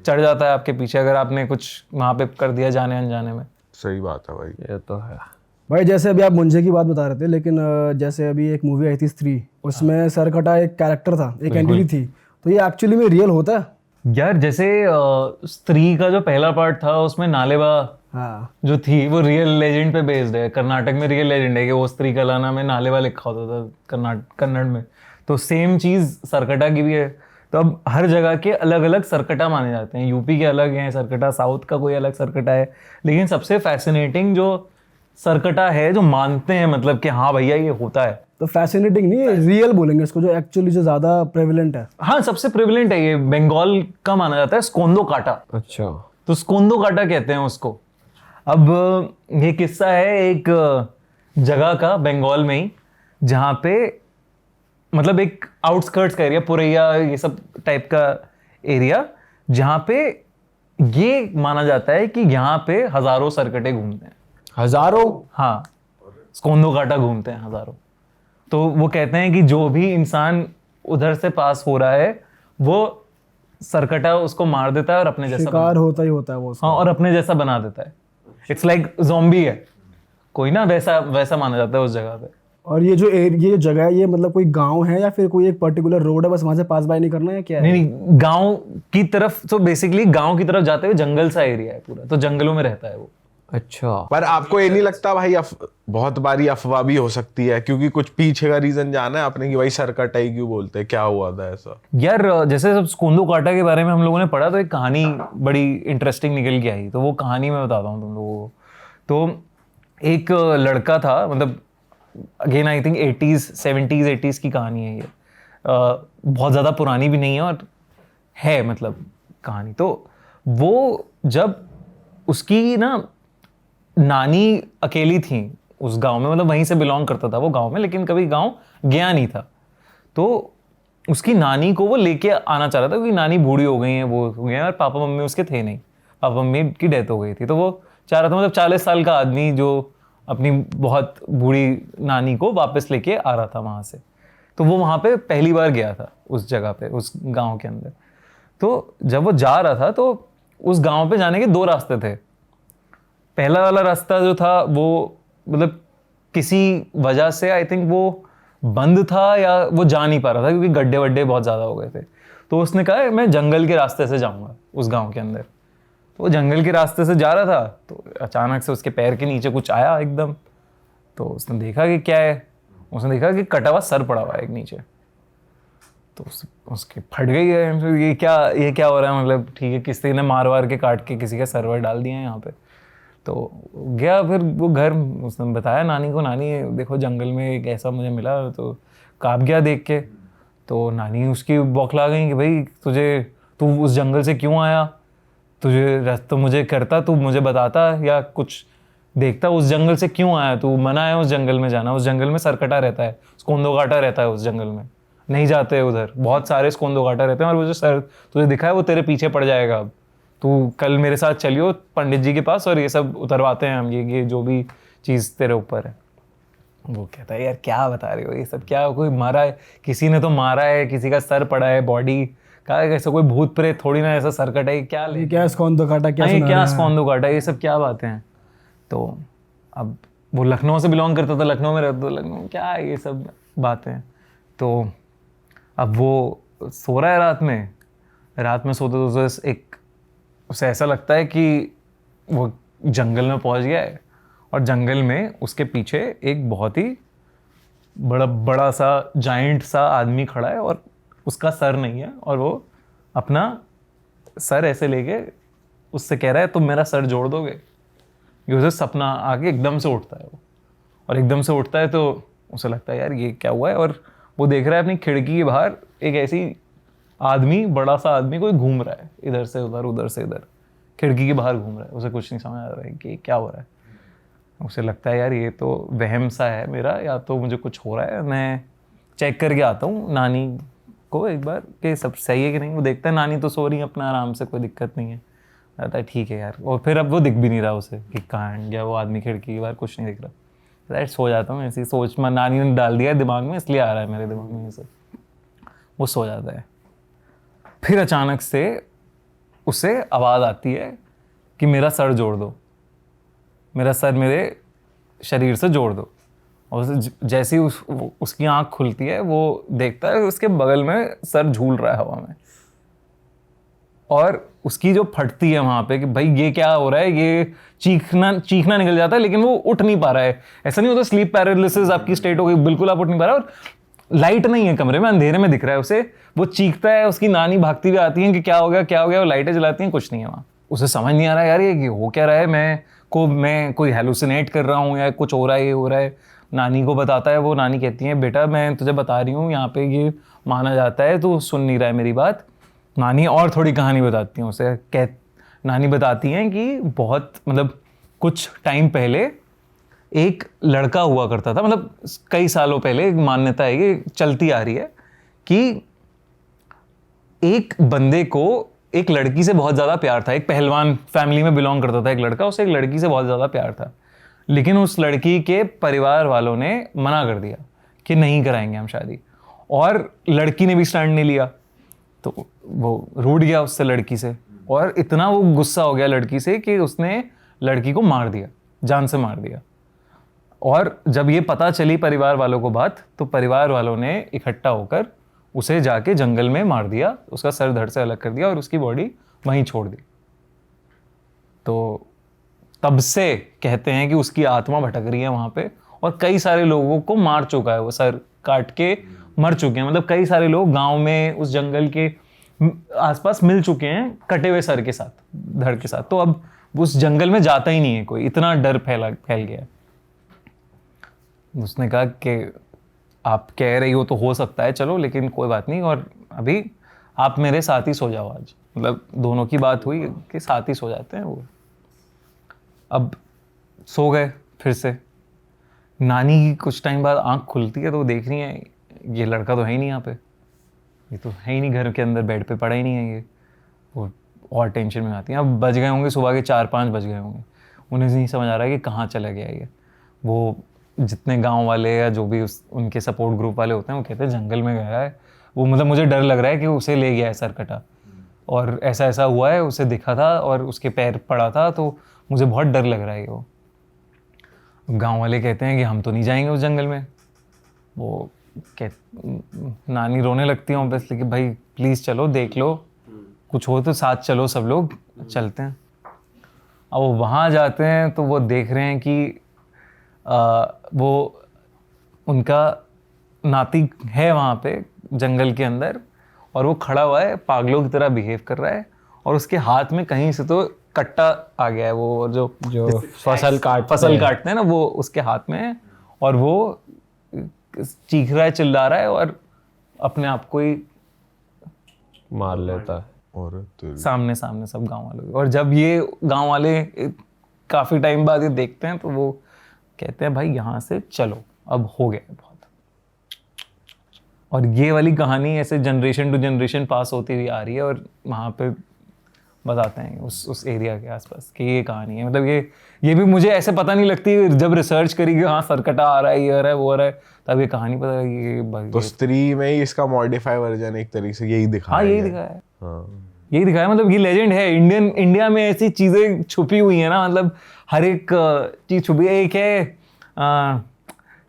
चढ़ जाता है आपके पीछे अगर आपने कुछ वहां पे कर दिया जाने अनजाने में। सही बात है भाई। ये तो है भाई। जैसे अभी आप मुंजे की बात बता रहे थे, लेकिन जैसे अभी एक मूवी आई थी स्त्री, उसमें सरकटा एक कैरेक्टर था, एक एंटिटी थी, तो ये एक्चुअली में रियल होता है? यार जैसे स्त्री का जो पहला पार्ट था उसमें नालेबा हाँ, जो थी वो रियल लेजेंड पे बेस्ड है। कर्नाटक में रियल लेजेंड है कि वो स्त्री कलाना में नालेबा लिखा होता था कन्नड़ में। तो सेम चीज सरकटा की भी है। तो अब हर जगह के अलग अलग सरकटा माने जाते हैं, यूपी के अलग हैं सरकटा, साउथ का कोई अलग सरकटा है। लेकिन सबसे फैसिनेटिंग जो सरकटा है जो मानते हैं मतलब कि हाँ भैया ये होता है। तो फैसिनेटिंग नहीं है, रियल बोलेंगे इसको, जो एक्चुअली जो ज्यादा प्रेवलेंट है। हाँ, सबसे प्रेवलेंट है ये, बंगाल का माना जाता है स्कोंदो काटा। अच्छा। तो स्कोंदो काटा कहते हैं उसको। अब ये किस्सा है एक जगह का बंगाल में ही, जहाँ पे मतलब एक आउटस्कर्ट्स का एरिया, पुरैया ये सब टाइप का एरिया, जहाँ पे ये माना जाता है कि यहाँ पे हजारों सरकटे घूमते हैं। हजारों? हाँ, स्कोंदो काटा घूमते हैं हजारों। तो वो कहते हैं कि जो भी इंसान उधर से पास हो रहा है वो सरकटा उसको मार देता है और अपने जैसा शिकार होता ही होता है वो उसका। हाँ, और अपने जैसा बना देता है। इट्स लाइक ज़ॉम्बी है कोई ना, वैसा माना जाता है उस जगह पे। और ये जो जगह है, ये मतलब कोई गांव है या फिर कोई एक पर्टिकुलर रोड है, बस वहां से पास बाय नहीं करना है, क्या है? नहीं, गांव की तरफ, तो बेसिकली गांव की तरफ जाते हुए जंगल सा एरिया है पूरा, तो जंगलों में रहता है वो। अच्छा। पर आपको ये नहीं लगता भाई बहुत बारी अफवाह भी हो सकती है, क्योंकि कुछ पीछे का रीजन जाना है आपने कि भाई सरकटा ही क्यों बोलते हैं, क्या हुआ था ऐसा? यार जैसे सब स्कोंदो काटा के बारे में हम लोगों ने पढ़ा, तो एक कहानी बड़ी इंटरेस्टिंग निकल के आई, तो वो कहानी मैं बताता हूँ तुम लोगों को। तो एक लड़का था, मतलब again I think 70s 80s की कहानी है ये, बहुत ज़्यादा पुरानी भी नहीं है और है मतलब कहानी। तो वो जब उसकी ना नानी अकेली थी उस गांव में, मतलब वहीं से बिलोंग करता था वो गांव में, लेकिन कभी गांव गया नहीं था। तो उसकी नानी को वो लेके आना चाह रहा था, क्योंकि नानी बूढ़ी हो गई है, वो हो गए हैं, और पापा मम्मी उसके थे नहीं, पापा मम्मी की डेथ हो गई थी। तो वो चाह रहा था, मतलब 40 साल का आदमी जो अपनी बहुत बूढ़ी नानी को वापस लेके आ रहा था वहाँ से। तो वो वहाँ पे पहली बार गया था उस जगह पे, उस गाँव के अंदर। तो जब वो जा रहा था तो उस गाँव पे जाने के 2 रास्ते थे। पहला वाला रास्ता जो था वो मतलब किसी वजह से आई थिंक वो बंद था या वो जा नहीं पा रहा था, क्योंकि गड्ढे वड्ढे बहुत ज़्यादा हो गए थे। तो उसने कहा मैं जंगल के रास्ते से जाऊँगा उस गांव के अंदर। तो वो जंगल के रास्ते से जा रहा था, तो अचानक से उसके पैर के नीचे कुछ आया एकदम। तो उसने देखा कि क्या है, उसने देखा कि कटा हुआ सर पड़ा हुआ है एक नीचे। तो उसके फट गई है, ये क्या हो रहा है, मतलब ठीक है किसी ने मार के काट के किसी का सर्वर डाल दिया है यहाँ पे। तो गया फिर वो घर, उसने बताया नानी को, नानी देखो जंगल में एक ऐसा मुझे मिला, तो काँप गया देख के। तो नानी उसकी बौखला गई कि भाई तू उस जंगल से क्यों आया, तुझे तो मुझे करता, तू मुझे बताता या कुछ देखता, उस जंगल से क्यों आया, तू मना है उस जंगल में जाना, उस जंगल में सरकटा रहता है, स्कोंदो काटा रहता है उस जंगल में, नहीं जाते उधर, बहुत सारे स्कोंदो काटा रहते हैं और वो जो सर तुझे दिखा है वो तेरे पीछे पड़ जाएगा, अब तू कल मेरे साथ चलियो पंडित जी के पास और ये सब उतरवाते हैं हम, ये जो भी चीज़ तेरे ऊपर है। वो कहता है यार क्या बता रहे हो ये सब, क्या कोई मारा है, किसी ने तो मारा है, किसी का सर पड़ा है, बॉडी का, ऐसा कोई भूत प्रेत थोड़ी ना, ऐसा सर कटा है, क्या ले क्या स्कॉन्दो काटा, क्या सुना क्या रहा है? स्कॉन्दो काटा, ये सब क्या बातें हैं। तो अब वो लखनऊ से बिलोंग करता था, लखनऊ में रहता था, लखनऊ क्या है ये सब बातें। तो अब वो सो रहा है रात में सोते सोते एक उसे ऐसा लगता है कि वो जंगल में पहुंच गया है और जंगल में उसके पीछे एक बहुत ही बड़ा सा जाइंट सा आदमी खड़ा है और उसका सर नहीं है और वो अपना सर ऐसे लेके उससे कह रहा है तुम मेरा सर जोड़ दोगे। ये उसे सपना आके एकदम से उठता है वो, और एकदम से उठता है तो उसे लगता है यार ये क्या हुआ है, और वो देख रहा है अपनी खिड़की के बाहर एक ऐसी आदमी, बड़ा सा आदमी कोई घूम रहा है, इधर से उधर से इधर, खिड़की के बाहर घूम रहा है। उसे कुछ नहीं समझ आ रहा है कि क्या हो रहा है। उसे लगता है यार ये तो वहम सा है मेरा, या तो मुझे कुछ हो रहा है, मैं चेक करके आता हूँ नानी को एक बार कि सब सही है कि नहीं। वो देखता है नानी तो सो रही है अपना आराम से, कोई दिक्कत नहीं है। कहता है ठीक है यार, और फिर अब वो दिख भी नहीं रहा उसे कि कहाँ गया वो आदमी, खिड़की के बाहर कुछ नहीं दिख रहा। यार सो जाता हूँ, ऐसी सोच में नानी ने डाल दिया है दिमाग में, इसलिए आ रहा है मेरे दिमाग में ये सब। वो सो जाता है। फिर अचानक से उसे आवाज़ आती है कि मेरा सर जोड़ दो, मेरा सर मेरे शरीर से जोड़ दो। और जैसे ही उसकी आंख खुलती है वो देखता है उसके बगल में सर झूल रहा है हवा में, और उसकी जो फटती है वहाँ पे कि भाई ये क्या हो रहा है, ये चीखना निकल जाता है, लेकिन वो उठ नहीं पा रहा है। ऐसा नहीं होता स्लीप पैरालिसिस आपकी स्टेट हो गई, बिल्कुल आप उठ नहीं पा रहे, और लाइट नहीं है कमरे में, अंधेरे में दिख रहा है उसे। वो चीखता है, उसकी नानी भागती हुई आती है कि क्या हो गया, वो लाइटें जलाती हैं, कुछ नहीं है वहाँ। उसे समझ नहीं आ रहा है यार ये हो क्या रहा है, मैं कोई हेलुसिनेट कर रहा हूँ या कुछ हो रहा है, ये हो रहा है। नानी को बताता है, वो नानी कहती है बेटा मैं तुझे बता रही हूँ यहाँ पे ये माना जाता है, तो सुन नहीं रहा है मेरी बात। नानी और थोड़ी कहानी बताती हैं उसे, नानी बताती हैं कि बहुत मतलब कुछ टाइम पहले एक लड़का हुआ करता था, मतलब कई सालों पहले एक मान्यता है ये चलती आ रही है कि एक बंदे को एक लड़की से बहुत ज़्यादा प्यार था। एक पहलवान फैमिली में बिलोंग करता था एक लड़का, उसे एक लड़की से बहुत ज़्यादा प्यार था, लेकिन उस लड़की के परिवार वालों ने मना कर दिया कि नहीं कराएंगे हम शादी, और लड़की ने भी स्टैंड नहीं लिया, तो वो रूठ गया उससे, लड़की से, और इतना वो गुस्सा हो गया लड़की से कि उसने लड़की को मार दिया, जान से मार दिया। और जब ये पता चली परिवार वालों को बात, तो परिवार वालों ने इकट्ठा होकर उसे जाके जंगल में मार दिया, उसका सर धड़ से अलग कर दिया और उसकी बॉडी वहीं छोड़ दी। तो तब से कहते हैं कि उसकी आत्मा भटक रही है वहाँ पे, और कई सारे लोगों को मार चुका है वो, सर काट के मर चुके हैं। मतलब कई सारे लोग गांव में उस जंगल के आसपास मिल चुके हैं कटे हुए सर के साथ, धड़ के साथ। तो अब उस जंगल में जाता ही नहीं है कोई, इतना डर फैल गया। उसने कहा कि आप कह रही हो तो हो सकता है, चलो, लेकिन कोई बात नहीं, और अभी आप मेरे साथ ही सो जाओ आज। मतलब दोनों की बात हुई कि साथ ही सो जाते हैं वो। अब सो गए फिर से। नानी की कुछ टाइम बाद आंख खुलती है तो वो देख रही है ये लड़का तो है ही नहीं यहाँ पे, ये तो है ही नहीं घर के अंदर, बेड पे पड़ा ही नहीं है ये। वो और टेंशन में आती हैं। अब बज गए होंगे सुबह के 4-5 बज गए होंगे, उन्हें नहीं समझ आ रहा है कि कहाँ चला गया ये। वो जितने गांव वाले या जो भी उनके सपोर्ट ग्रुप वाले होते हैं वो कहते हैं जंगल में गया है वो, मतलब मुझे डर लग रहा है कि उसे ले गया है सरकटा, और ऐसा हुआ है, उसे दिखा था और उसके पैर पड़ा था, तो मुझे बहुत डर लग रहा है वो। गांव वाले कहते हैं कि हम तो नहीं जाएंगे उस जंगल में। वो नानी रोने लगती है ऑब्वियसली कि भाई प्लीज़ चलो, देख लो, कुछ हो तो साथ चलो, सब लोग चलते हैं। अब वो वहाँ जाते हैं तो वो देख रहे हैं कि वो उनका नाती है वहाँ पे जंगल के अंदर, और वो खड़ा हुआ है, पागलों की तरह बिहेव कर रहा है, और उसके हाथ में कहीं से तो कट्टा आ गया है, वो जो फसल काटते हैं ना, वो उसके हाथ में है, और वो चीख रहा है, चिल्ला रहा है, और अपने आप को ही मार लेता है। और सामने सामने सब गांव वालों के। और जब ये गांव वाले काफी टाइम बाद ये देखते हैं तो वो कहते हैं भाई यहाँ से चलो, अब हो गया है बहुत। और ये वाली कहानी ऐसे जनरेशन टू जनरेशन पास होती हुई आ रही है और वहाँ पे बताते हैं उस एरिया के आसपास कि ये कहानी है। मतलब ये भी मुझे ऐसे पता नहीं लगती, जब रिसर्च करी कि हाँ सरकटा आ रहा है, ये आ रहा है, वो आ रहा है, तब ये कहानी पता लगी। तो स्त्री में ही इसका मॉडिफाई वर्जन एक तरीके से यही दिखाया हाँ, यही है। दिखाया है। हाँ यही दिखाया, मतलब ये लेजेंड है। इंडिया में ऐसी चीजें छुपी हुई है ना, मतलब हर एक चीज छुपी है। एक है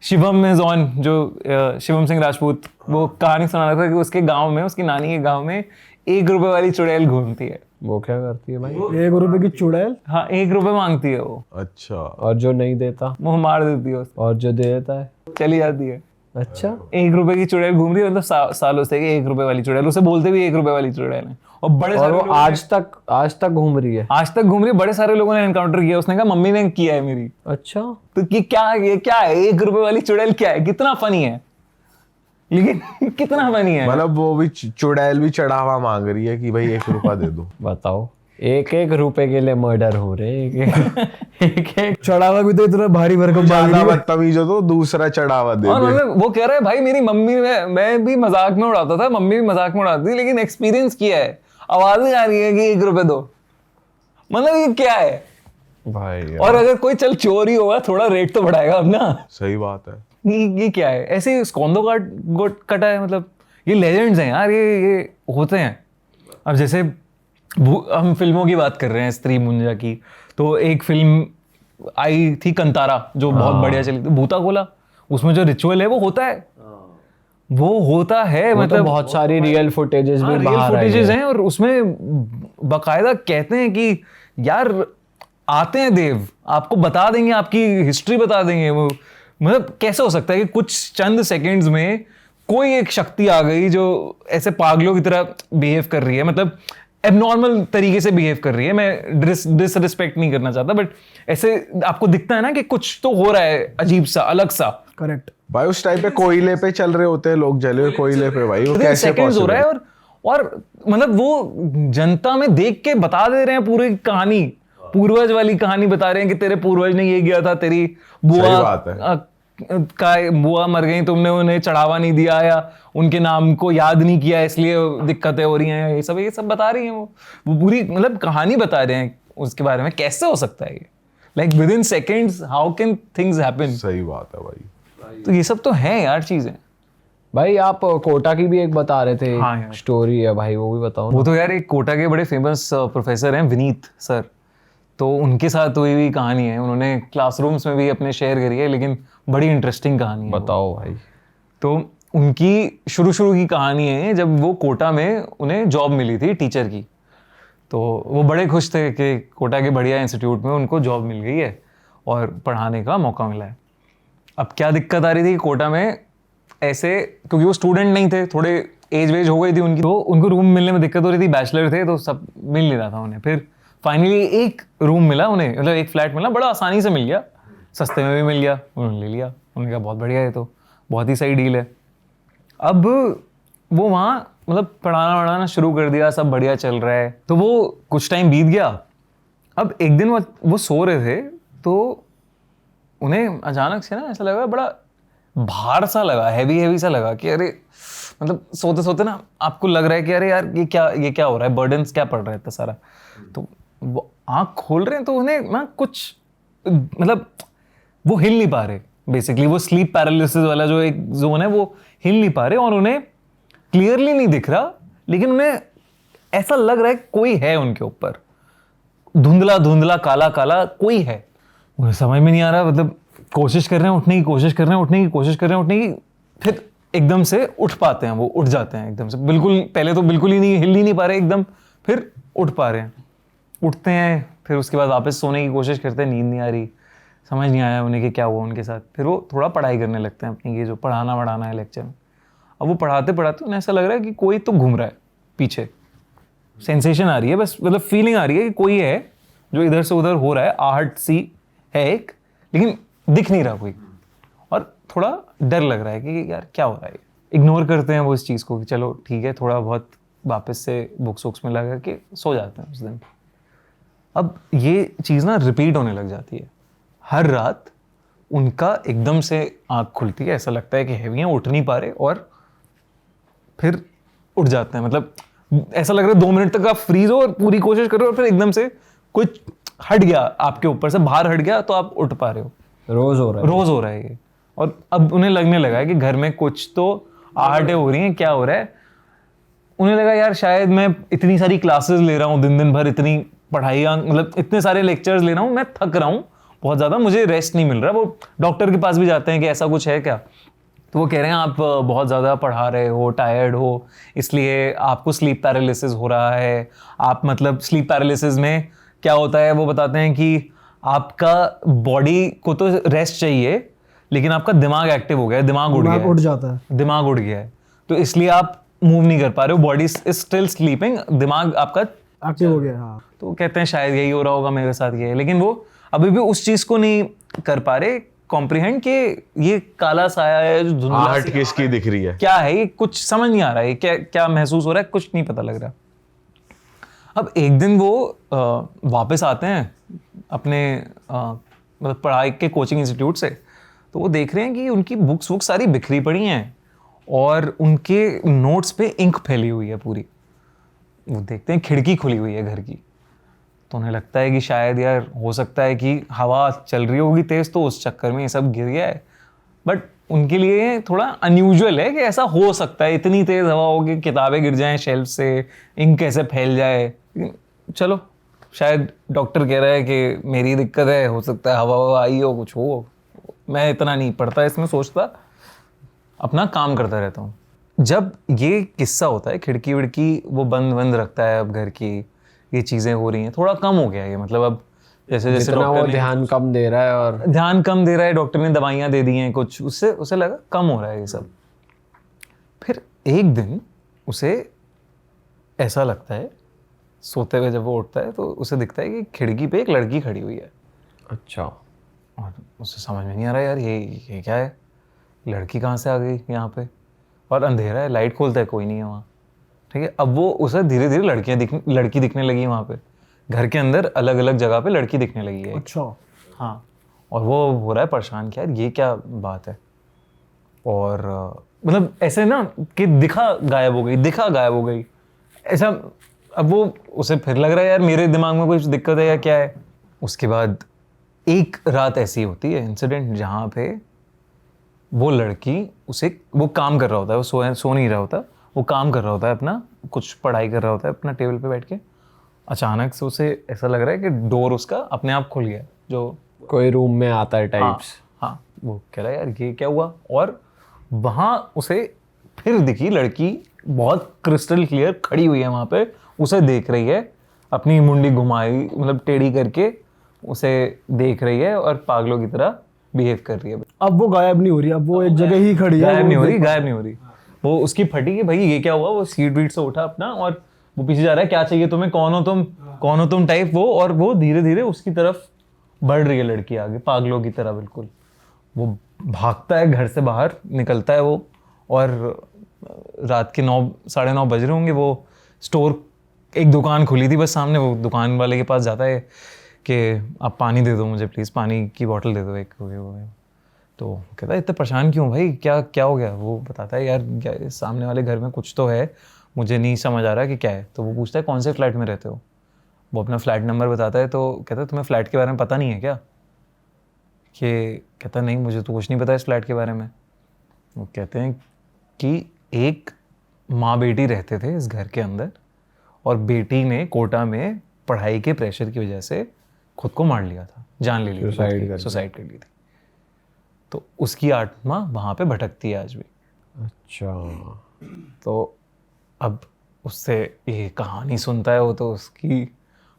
शिवम में जॉन, जो शिवम सिंह राजपूत, वो कहानी सुना रहा था कि उसके गांव में, उसकी नानी के गांव में 1 रुपए वाली चुड़ैल घूमती है। वो क्या करती है भाई? 1 रुपए की चुड़ैल? हाँ, 1 रुपए मांगती है वो। अच्छा। और जो नहीं देता? वो मार देती है उसको। और जो दे देता है चली जाती है। अच्छा, 1 रुपए की चुड़ैल घूम रही है, मतलब सालों से 1 रुपए वाली चुड़ैल। उसे बोलते भी 1 रुपए वाली चुड़ैल है। और बड़े और सारे वो लोगों आज तक घूम रही है? आज तक घूम रही है। बड़े सारे लोगों ने एनकाउंटर किया। उसने कहा मम्मी ने किया है मेरी। अच्छा, तो ये क्या है 1 रुपए वाली चुड़ैल क्या है? कितना फनी है, लेकिन कितना फनी है। मतलब वो भी चुड़ैल भी चढ़ावा मांग रही है कि भाई 1 रुपया दे दो। बताओ, 1 रुपए के लिए मर्डर हो रहे एक चढ़ावा भी तो इतना भारी भरकम ज्यादा बदतमीज हो तो दूसरा चढ़ावा दे और दे। मतलब वो कह रहा है भाई मेरी मम्मी, मैं भी मजाक में उड़ाता था, मम्मी भी मजाक में उड़ाती थी, लेकिन एक्सपीरियंस किया है, आवाजें आ रही है कि 1 रुपए दो। मतलब ये क्या है भाई यार। और अगर कोई चल चोर ही होगा, थोड़ा रेट तो बढ़ाएगा अपना। सही बात है। ये क्या है? ऐसे स्कॉन्दो कटा है। मतलब ये लेजेंड्स हैं यार, ये होते हैं। अब जैसे हम फिल्मों की बात कर रहे हैं, स्त्री मुंजा की, तो एक फिल्म आई थी कंतारा, जो बहुत बढ़िया चली थी, भूता कोला। उसमें जो रिचुअल है वो होता है, वो मतलब तो बहुत सारी रियल फुटेजेस भी रियल बाहर आई फुटेजेस है। हैं। और उसमें बकायदा कहते हैं कि यार आते हैं देव, आपको बता देंगे, आपकी हिस्ट्री बता देंगे। वो मतलब कैसे हो सकता है कि कुछ चंद सेकंड्स में कोई एक शक्ति आ गई जो ऐसे पागलों की तरह बिहेव कर रही है, मतलब एबनॉर्मल तरीके से बिहेव कर रही है। मैं डिसरिस्पेक्ट नहीं करना चाहता, बट ऐसे आपको दिखता है ना कि कुछ तो हो रहा है अजीब सा, अलग सा। करेक्ट भाई उस टाइम पे कोयले पे चल रहे होते हैं लोग, जले हुए कोयले पे, भाई वो कैसे सेकंड्स हो possible? रहा है। और मतलब वो जनता में देख के बता दे रहे हैं पूरी कहानी, पूर्वज वाली कहानी बता रहे हैं कि तेरे पूर्वज ने ये किया था, तेरी बुआ बात है। बुआ मर गई, तुमने उन्हें चढ़ावा नहीं दिया या उनके नाम को याद नहीं किया, इसलिए दिक्कतें हो रही हैं। ये सब बता रही हैं। वो पूरी मतलब कहानी बता रहे हैं उसके बारे में। कैसे हो सकता है ये? Like with in seconds how can things happen? सही बात है भाई। तो ये सब तो है यार चीजें। भाई आप कोटा की भी एक बता रहे थे, हाँ यार। स्टोरी है भाई, वो भी बताओ ना। वो तो यार एक कोटा के बड़े फेमस प्रोफेसर हैं, विनीत सर। तो उनके साथ हुई हुई कहानी है, उन्होंने क्लासरूम्स में भी अपने शेयर करी है, लेकिन बड़ी इंटरेस्टिंग कहानी है। बताओ भाई। तो उनकी शुरू की कहानी है, जब वो कोटा में उन्हें जॉब मिली थी टीचर की। तो वो बड़े खुश थे कि कोटा के बढ़िया इंस्टीट्यूट में उनको जॉब मिल गई है और पढ़ाने का मौका मिला है। अब क्या दिक्कत आ रही थी कि कोटा में ऐसे, क्योंकि वो स्टूडेंट नहीं थे, थोड़े एज वेज हो गई थी उनकी, तो उनको रूम मिलने में दिक्कत हो रही थी। बैचलर थे तो सब मिल नहीं रहा था उन्हें। फिर फाइनली एक रूम मिला उन्हें, मतलब एक फ्लैट मिला, बड़ा आसानी से मिल गया, सस्ते में भी मिल गया। उन्होंने ले लिया। उन्होंने कहा बहुत बढ़िया है, तो बहुत ही सही डील है। अब वो वहाँ मतलब पढ़ाना वढ़ाना शुरू कर दिया, सब बढ़िया चल रहा है। तो वो कुछ टाइम बीत गया। अब एक दिन वो सो रहे थे, तो उन्हें अचानक से ना ऐसा लगा, बड़ा भार सा लगा, हैवी सा लगा कि अरे, मतलब सोते सोते ना आपको लग रहा है कि अरे यार ये क्या हो रहा है, बर्डन्स क्या पड़ रहा है इतना सारा। तो वो आँख खोल रहे हैं तो उन्हें ना कुछ, मतलब वो हिल नहीं पा रहे। बेसिकली वो स्लीप पैरालिसिस वाला जो एक जोन है, वो हिल नहीं पा रहे और उन्हें क्लियरली नहीं दिख रहा, लेकिन उन्हें ऐसा लग रहा है कोई है उनके ऊपर, धुंधला धुंधला काला काला कोई है। उन्हें समझ में नहीं आ रहा, मतलब कोशिश कर रहे हैं उठने की, कोशिश कर रहे हैं उठने की, फिर एकदम से उठ पाते हैं, वो उठ जाते हैं एकदम से, बिल्कुल पहले तो बिल्कुल ही नहीं, हिल ही नहीं पा रहे एकदम, फिर उठ पा रहे हैं, उठते हैं। फिर उसके बाद वापस सोने की कोशिश करते हैं, नींद नहीं आ रही, समझ नहीं आया उन्हें कि क्या हुआ उनके साथ। फिर वो थोड़ा पढ़ाई करने लगते हैं अपनी, ये जो पढ़ाना वढ़ाना है लेक्चर में। अब वो पढ़ाते उन्हें ऐसा लग रहा है कि कोई तो घूम रहा है पीछे, सेंसेशन आ रही है, बस मतलब फीलिंग आ रही है कि कोई है जो इधर से उधर हो रहा है, आहट सी है एक, लेकिन दिख नहीं रहा कोई। और थोड़ा डर लग रहा है कि यार क्या हो रहा है, इग्नोर करते हैं वो इस चीज़ को कि चलो ठीक है, थोड़ा बहुत वापस से बुक्स वुक्स में लगा के सो जाते हैं उस दिन। अब ये चीज़ ना रिपीट होने लग जाती है। हर रात उनका एकदम से आँख खुलती है, ऐसा लगता है कि हैवी हैं, उठ नहीं पा रहे, और फिर उठ जाते हैं। मतलब ऐसा लग रहा है 2 मिनट तक आप फ्रीज हो और पूरी कोशिश कर रहे हो, और फिर एकदम से कुछ हट गया आपके ऊपर से, बाहर हट गया, तो आप उठ पा रहे हो। रोज हो रहा है। रोज हो रहा है ये। और अब उन्हें लगने लगा है कि घर में कुछ तो आहटें हो रही हैं, क्या हो रहा है। उन्हें लगा यार शायद मैं इतनी सारी क्लासेस ले रहा हूँ, दिन भर इतनी पढ़ाई, मतलब इतने सारे लेक्चर्स ले रहा हूँ, मैं थक रहा हूँ बहुत ज़्यादा, मुझे रेस्ट नहीं मिल रहा। वो डॉक्टर के पास भी जाते हैं कि ऐसा कुछ है क्या, तो वो कह रहे हैं आप बहुत ज़्यादा पढ़ा रहे हो, टायर्ड हो, इसलिए आपको स्लीप पैरालिसिस हो रहा है। आप मतलब स्लीप पैरालिसिस में क्या होता है वो बताते हैं कि आपका बॉडी को तो रेस्ट चाहिए, लेकिन आपका दिमाग एक्टिव हो गया है, दिमाग उड़ गया है, उठ जाता है। दिमाग उड़ गया है, तो इसलिए आप मूव नहीं कर पा रहे हो, बॉडी इज स्टिल स्लीपिंग, दिमाग आपका एक्टिव हो गया। हाँ, तो कहते हैं शायद यही हो रहा होगा मेरे साथ ये, लेकिन वो अभी भी उस चीज को नहीं कर पा रहे कॉम्प्रिहेंड कि ये काला साया है जो धुंधला आहट किसकी दिख रही है, क्या है ये, कुछ समझ नहीं आ रहा है, क्या क्या महसूस हो रहा है, कुछ नहीं पता लग रहा। अब एक दिन वो वापस आते हैं अपने मतलब पढ़ाई के कोचिंग इंस्टीट्यूट से, तो वो देख रहे हैं कि उनकी बुक्स सारी बिखरी पड़ी हैं और उनके नोट्स पे इंक फैली हुई है पूरी। वो देखते हैं खिड़की खुली हुई है घर की, तो उन्हें लगता है कि शायद यार हो सकता है कि हवा चल रही होगी तेज़, तो उस चक्कर में ये सब गिर गया है। बट उनके लिए थोड़ा अनयूजुअल है कि ऐसा हो सकता है, इतनी तेज़ हवा होगी, किताबें गिर जाएं शेल्फ से, इंक कैसे फैल जाए। चलो शायद डॉक्टर कह रहा है कि मेरी दिक्कत है, हो सकता है हवा आई हो, कुछ हो, मैं इतना नहीं पढ़ता इसमें, सोचता, अपना काम करता रहता हूँ। जब ये किस्सा होता है, खिड़की विड़की वो बंद रखता है, अब घर की ये चीज़ें हो रही हैं, थोड़ा कम हो गया है ये, मतलब अब जैसे जैसे जितना वो डॉक्टर ध्यान कम दे रहा है और ध्यान कम दे रहा है, डॉक्टर ने दवाइयाँ दे दी हैं कुछ, उससे उसे लगा कम हो रहा है ये सब। फिर एक दिन उसे ऐसा लगता है, सोते हुए जब वो उठता है तो उसे दिखता है कि खिड़की पे एक लड़की खड़ी हुई है। अच्छा, और उसे समझ में नहीं आ रहा यार ये क्या है, लड़की कहाँ से आ गई यहाँ पे, और अंधेरा है, लाइट खोलता है, कोई नहीं है वहाँ। ठीक है, अब वो उसे धीरे धीरे लड़की दिखने लगी वहाँ पे, घर के अंदर अलग अलग जगह पे लड़की दिखने लगी है। अच्छा। हाँ, और वो हो रहा है परेशान कि यार ये क्या बात है, और मतलब ऐसे ना कि दिखा गायब हो गई ऐसा। अब वो उसे फिर लग रहा है यार मेरे दिमाग में कुछ दिक्कत है या क्या है। उसके बाद एक रात ऐसी होती है इंसिडेंट जहाँ पे वो लड़की वो काम कर रहा होता है, वो सो नहीं रहा होता, वो काम कर रहा होता है अपना, कुछ पढ़ाई कर रहा होता है अपना टेबल पे बैठ के। अचानक से उसे ऐसा लग रहा है कि डोर उसका अपने आप खुल गया, जो कोई रूम में आता है टाइप्स। हाँ, वो कह रहा है यार ये क्या हुआ, और वहाँ उसे फिर दिखी लड़की, बहुत क्रिस्टल क्लियर खड़ी हुई है वहाँ पे, उसे देख रही है, अपनी मुंडी घुमाई मतलब टेढ़ी करके उसे देख रही है और पागलों की तरह बिहेव कर रही है। अब वो गायब नहीं हो रही, अब वो एक जगह ही खड़ी है। गायब नहीं हो रही। वो उसकी फटी कि भाई ये क्या हुआ, वो सीट वीट से उठा अपना और वो पीछे जा रहा है, क्या चाहिए तुम्हें, कौन हो तुम टाइप वो, और वो धीरे धीरे उसकी तरफ बढ़ रही है लड़की आगे, पागलों की तरह बिल्कुल। वो भागता है, घर से बाहर निकलता है वो, और रात के 9-9:30 बज रहे होंगे, वो स्टोर, एक दुकान खुली थी बस सामने, वो दुकान वाले के पास जाता है कि आप पानी दे दो मुझे प्लीज़, पानी की बोतल दे दो एक। तो कहता है इतने परेशान क्यों भाई, क्या हो गया। वो बताता है यार क्या सामने वाले घर में कुछ तो है, मुझे नहीं समझ आ रहा कि क्या है। तो वो पूछता है कौन से फ्लैट में रहते हो, वो अपना फ्लैट नंबर बताता है। तो कहता है तुम्हें फ्लैट के बारे में पता नहीं है क्या, कि कहता नहीं मुझे तो कुछ नहीं पता इस फ्लैट के बारे में। वो कहते हैं कि एक माँ बेटी रहते थे इस घर के अंदर, और बेटी ने कोटा में पढ़ाई के प्रेशर की वजह से खुद को मार लिया था, जान ले ली, सुसाइड कर ली थी। तो उसकी आत्मा वहाँ पे भटकती है आज भी। अच्छा, तो अब उससे ये कहानी सुनता है वो, तो उसकी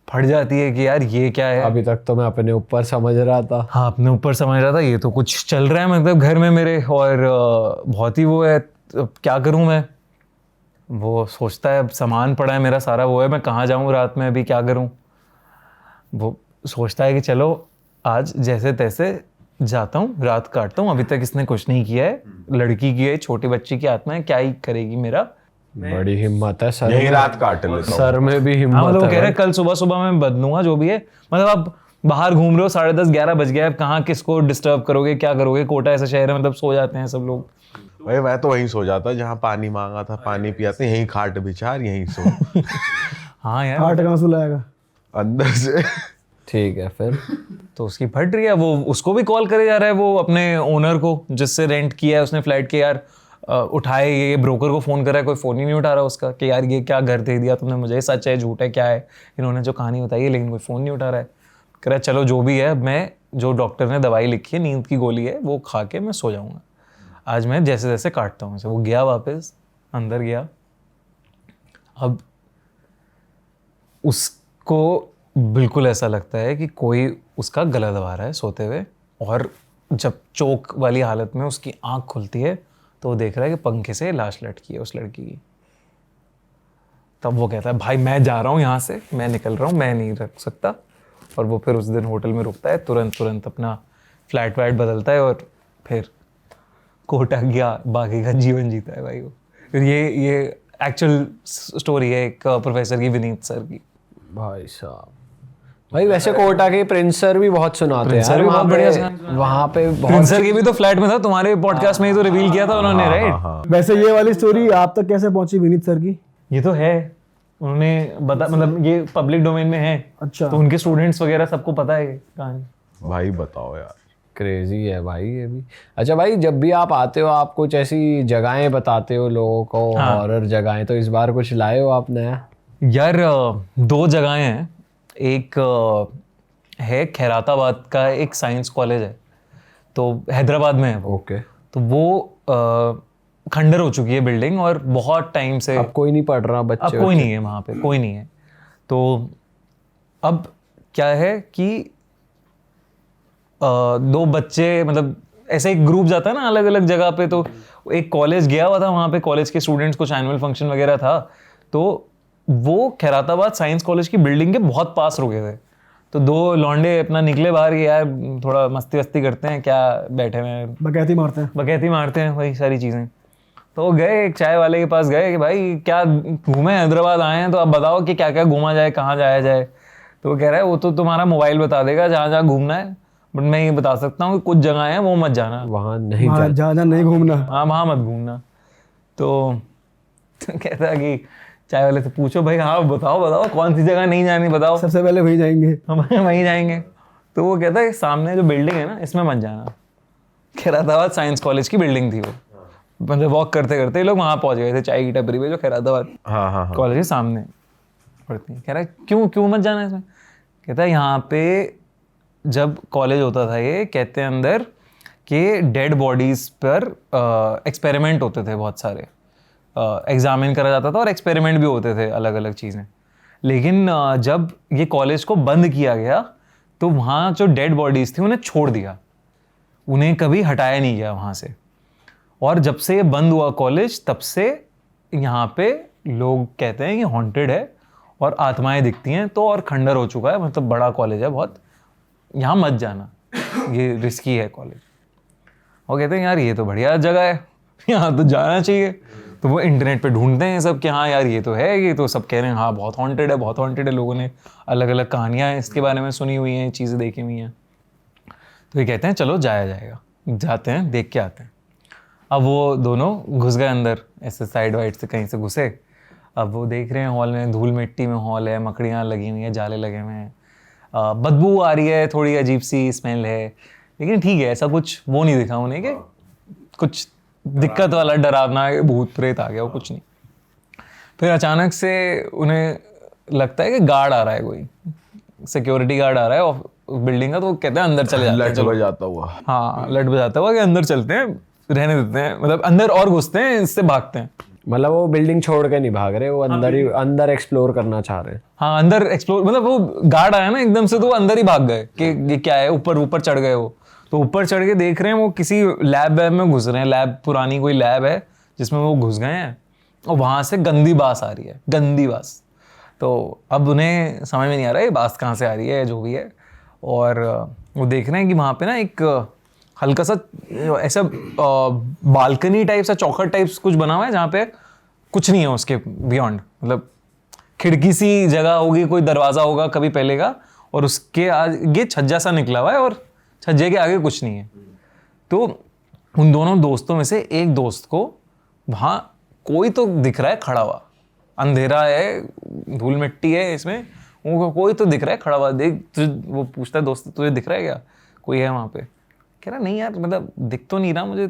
फट जाती है कि यार ये क्या है। अभी तक तो मैं अपने ऊपर समझ रहा था। हाँ, अपने ऊपर समझ रहा था, ये तो कुछ चल रहा है मतलब घर में मेरे, और बहुत ही वो है, अब क्या करूँ मैं। वो सोचता है अब सामान पड़ा है मेरा सारा, वो है, मैं कहाँ जाऊँ रात में, अभी क्या करूँ। वो सोचता है कि चलो आज जैसे तैसे जाता हूँ, रात काटता हूँ, अभी तक इसने कुछ नहीं किया है, लड़की की है, छोटी बच्ची की आत्मा है, क्या ही करेगी मेरा। बड़ी हिम्मत है सर यही में। रात काट लेता हूँ। सर में भी हाँ हिम्मत मतलब वो कह है रहे हैं कल सुबह सुबह मैं बदलूंगा जो भी है। मतलब आप बाहर घूम रहे हो, 10:30-11 बज गया है, कहाँ किसको डिस्टर्ब करोगे, क्या करोगे। कोटा ऐसा शहर है, मतलब सो जाते हैं सब लोग। भाई मैं तो वहीं सो जाता जहाँ पानी मांगा था, पानी पिया था, यहीं खाट बिछा यहीं सो। हाँ यार, हार्ट कहाँ सुलाएगा। अंदर से। ठीक है फिर। तो उसकी फट रही है, वो उसको भी कॉल करे जा रहा है, वो अपने ओनर को जिससे रेंट किया है उसने फ्लैट के, यार उठाए, ये ब्रोकर को फोन कर रहा है, कोई फोन ही नहीं उठा रहा उसका, कि यार ये क्या घर दे दिया तुमने मुझे, सच है झूठ है क्या है, इन्होंने जो कहानी बताई है, लेकिन कोई फोन नहीं उठा रहा है। कह रहा है चलो जो भी है, मैं जो डॉक्टर ने दवाई लिखी है, नींद की गोली है, वो खा के मैं सो जाऊंगा, आज मैं जैसे जैसे काटता हूँ। वो गया वापस अंदर गया, अब उसको बिल्कुल ऐसा लगता है कि कोई उसका गला दबा रहा है सोते हुए, और जब चोक वाली हालत में उसकी आंख खुलती है तो वो देख रहा है कि पंखे से लाश लटकी है उस लड़की की। तब वो कहता है भाई मैं जा रहा हूँ यहाँ से, मैं निकल रहा हूँ, मैं नहीं रख सकता। और वो फिर उस दिन होटल में रुकता है, तुरंत अपना फ्लैट व्लैट बदलता है और फिर कोटा गया, बाकी का जीवन जीता है भाई वो। फिर ये एक्चुअल स्टोरी है एक प्रोफेसर की, विनीत सर की। भाई साहब, भाई वैसे कोटा के प्रिंस सर भी बहुत सुनाते हैं प्रिंस सर यार, भी बहुत बढ़िया वहाँ पे बहुत प्रिंस सर की भी तो फ्लैट में था, तुम्हारे पॉडकास्ट में ही तो रिवील किया था उन्होंने, राइट? वैसे ये वाली स्टोरी आप तक कैसे पहुंची विनीत सर की? ये तो है, उन्होंने बता, मतलब ये पब्लिक डोमेन में है, अच्छा। तो उनके स्टूडेंट्स वगैरह सबको पता है कहानी। भाई बताओ यार। क्रेजी है भाई ये भी। अच्छा भाई, जब भी आप आते हो आप कुछ ऐसी जगहें बताते हो लोगों को, हॉरर जगहें, तो इस बार कुछ लाए हो आप नया? यार 2 जगहें हैं। एक है खैराताबाद का एक साइंस कॉलेज है, तो हैदराबाद में है वो। ओके। तो वो खंडर हो चुकी है बिल्डिंग, और बहुत टाइम से अब कोई नहीं पढ़ रहा, अब बच्चे कोई नहीं है वहाँ पे, कोई नहीं है। तो अब क्या है कि 2 बच्चे, मतलब ऐसे एक ग्रुप जाता है ना अलग अलग जगह पे, तो एक कॉलेज गया हुआ था, वहाँ पे कॉलेज के स्टूडेंट्स कुछ एनुअल फंक्शन वगैरह था, तो वो खैराताबाद साइंस कॉलेज की बिल्डिंग के बहुत पास रुके थे। तो 2 लौंडे अपना निकले बाहर, यार थोड़ा मस्ती वस्ती करते हैं, क्या बैठे हुए हैं, बकैती मारते हैं वही सारी चीज़ें। तो गए एक चाय वाले के पास, गए कि भाई क्या घूमे, हैदराबाद आए हैं तो आप बताओ कि क्या क्या घूमा जाए, कहाँ जाया जाए। तो वो कह रहा है वो तो तुम्हारा मोबाइल बता देगा जहाँ जहाँ घूमना है, बट मैं ये बता सकता हूँ कि कुछ जगह हैं वो मत जाना, वहाँ नहीं जहाँ नहीं घूमना। हाँ वहाँ मत घूमना। तो कहता है कि चाय वाले से पूछो भाई, हाँ बताओ कौन सी जगह नहीं जानी, बताओ, सबसे पहले वहीं जाएंगे। हम वहीं जाएंगे। तो वो कहता है सामने जो बिल्डिंग है ना, इसमें मत जाना। खैराताबाद साइंस कॉलेज की बिल्डिंग थी वो, मतलब वॉक करते करते ये लोग वहाँ पहुँच गए थे, चाय की टपरी पे जो खैराताबाद हाँ कॉलेज के सामने पड़ती है। कह रहा है क्यों मत जाना इसमें? कहता है यहाँ पे जब कॉलेज होता था, ये कहते हैं अंदर कि डेड बॉडीज पर एक्सपेरिमेंट होते थे बहुत सारे, एग्जामिन करा जाता था और एक्सपेरिमेंट भी होते थे अलग अलग चीज़ें। लेकिन जब ये कॉलेज को बंद किया गया तो वहाँ जो डेड बॉडीज थी उन्हें छोड़ दिया, उन्हें कभी हटाया नहीं गया वहाँ से। और जब से ये बंद हुआ कॉलेज, तब से यहाँ पे लोग कहते हैं कि हॉन्टेड है और आत्माएं दिखती हैं, तो और खंडर हो चुका है, मतलब बड़ा कॉलेज है बहुत, यहाँ मत जाना, ये रिस्की है कॉलेज। और कहते हैं यार ये तो बढ़िया जगह है, यहाँ तो जाना चाहिए। तो वो इंटरनेट पे ढूंढते हैं सब कि हाँ यार ये तो है, ये तो सब कह रहे हैं हाँ बहुत हॉन्टेड है, बहुत हॉन्टेड है, लोगों ने अलग अलग कहानियाँ इसके बारे में सुनी हुई हैं, चीज़ें देखी हुई हैं। तो ये कहते हैं चलो जाया जाएगा, जाते हैं देख के आते हैं। अब वो दोनों घुस गए अंदर, ऐसे साइड वाइड से कहीं से घुसे। अब वो देख रहे हैं हॉल में, धूल मिट्टी में हॉल है, मकड़ियाँ लगी हुई हैं, जाले लगे हुए हैं, बदबू आ रही है, थोड़ी अजीब सी स्मेल है, लेकिन ठीक है, ऐसा कुछ वो नहीं दिखा उन्हें कि कुछ दिक्कत वाला डरावना भूत प्रेत आ गया, वो कुछ नहीं। फिर अचानक से उन्हें लगता है कि गार्ड आ रहा है, कोई सिक्योरिटी गार्ड आ रहा है बिल्डिंग का। तो वो कहते हैं अंदर चले जाते हैं, लट बजाता हुआ। हाँ लट बजाता हुआ कि अंदर चलते हैं, रहने देते हैं, मतलब अंदर और घुसते हैं, इससे भागते हैं। मतलब वो बिल्डिंग छोड़ के नहीं भाग रहे, वो अंदर ही अंदर एक्सप्लोर करना चाह रहे हैं। हाँ अंदर एक्सप्लोर, मतलब वो गार्ड आया ना एकदम से, तो वो अंदर ही भाग गए कि ये क्या है, ऊपर चढ़ गए वो। तो ऊपर चढ़ के देख रहे हैं वो किसी लैब में घुस रहे हैं, लैब पुरानी कोई लैब है जिसमें वो घुस गए हैं, और वहाँ से गंदी बास आ रही है, गंदी बास। तो अब उन्हें समझ में नहीं आ रहा है ये बास कहाँ से आ रही है, जो भी है। और वो देख रहे हैं कि वहाँ पे ना एक हल्का सा ऐसा बालकनी टाइप सा चौखट टाइप कुछ बना हुआ है जहाँ पे कुछ नहीं है उसके बियॉन्ड, मतलब खिड़की सी जगह होगी, कोई दरवाजा होगा कभी पहले का, और उसके आगे छज्जा सा निकला हुआ है और छज्जे के आगे कुछ नहीं है। तो उन दोनों दोस्तों में से एक दोस्त को वहाँ कोई तो दिख रहा है खड़ा हुआ, अंधेरा है, धूल मिट्टी है इसमें, उनको कोई तो दिख रहा है खड़ा हुआ। देख वो पूछता है दोस्त, तुझे दिख रहा है क्या, कोई है वहाँ पे? कह रहा नहीं यार, मतलब दिख तो नहीं रहा मुझे,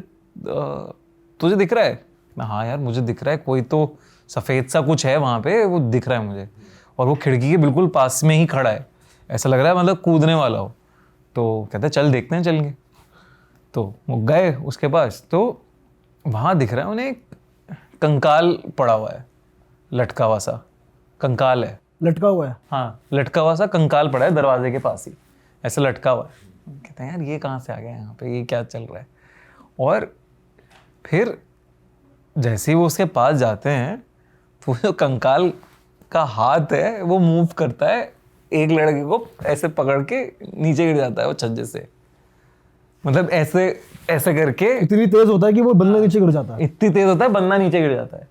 तुझे दिख रहा है? मैं हाँ यार मुझे दिख रहा है, कोई तो सफ़ेद सा कुछ है वहाँ पे, वो दिख रहा है मुझे, और वो खिड़की के बिल्कुल पास में ही खड़ा है, ऐसा लग रहा है मतलब कूदने वाला हो। तो कहता है चल देखते हैं, चल के। तो वो गए उसके पास, तो वहाँ दिख रहा है उन्हें एक कंकाल पड़ा हुआ है, लटका हुआ सा कंकाल है, लटका हुआ है। हाँ लटका हुआ सा कंकाल पड़ा है दरवाजे के पास ही, ऐसा लटका हुआ है। कहते हैं यार ये कहाँ से आ गया यहाँ पे, ये क्या चल रहा है? और फिर जैसे ही वो उसके पास जाते हैं तो जो कंकाल का हाथ है वो मूव करता है, एक लड़के को ऐसे पकड़ के नीचे गिर जाता है वो छज्जे से, मतलब ऐसे ऐसे करके इतनी तेज होता है कि वो बंदा नीचे गिर जाता है। इतनी तेज होता है बंदा नीचे गिर जाता है,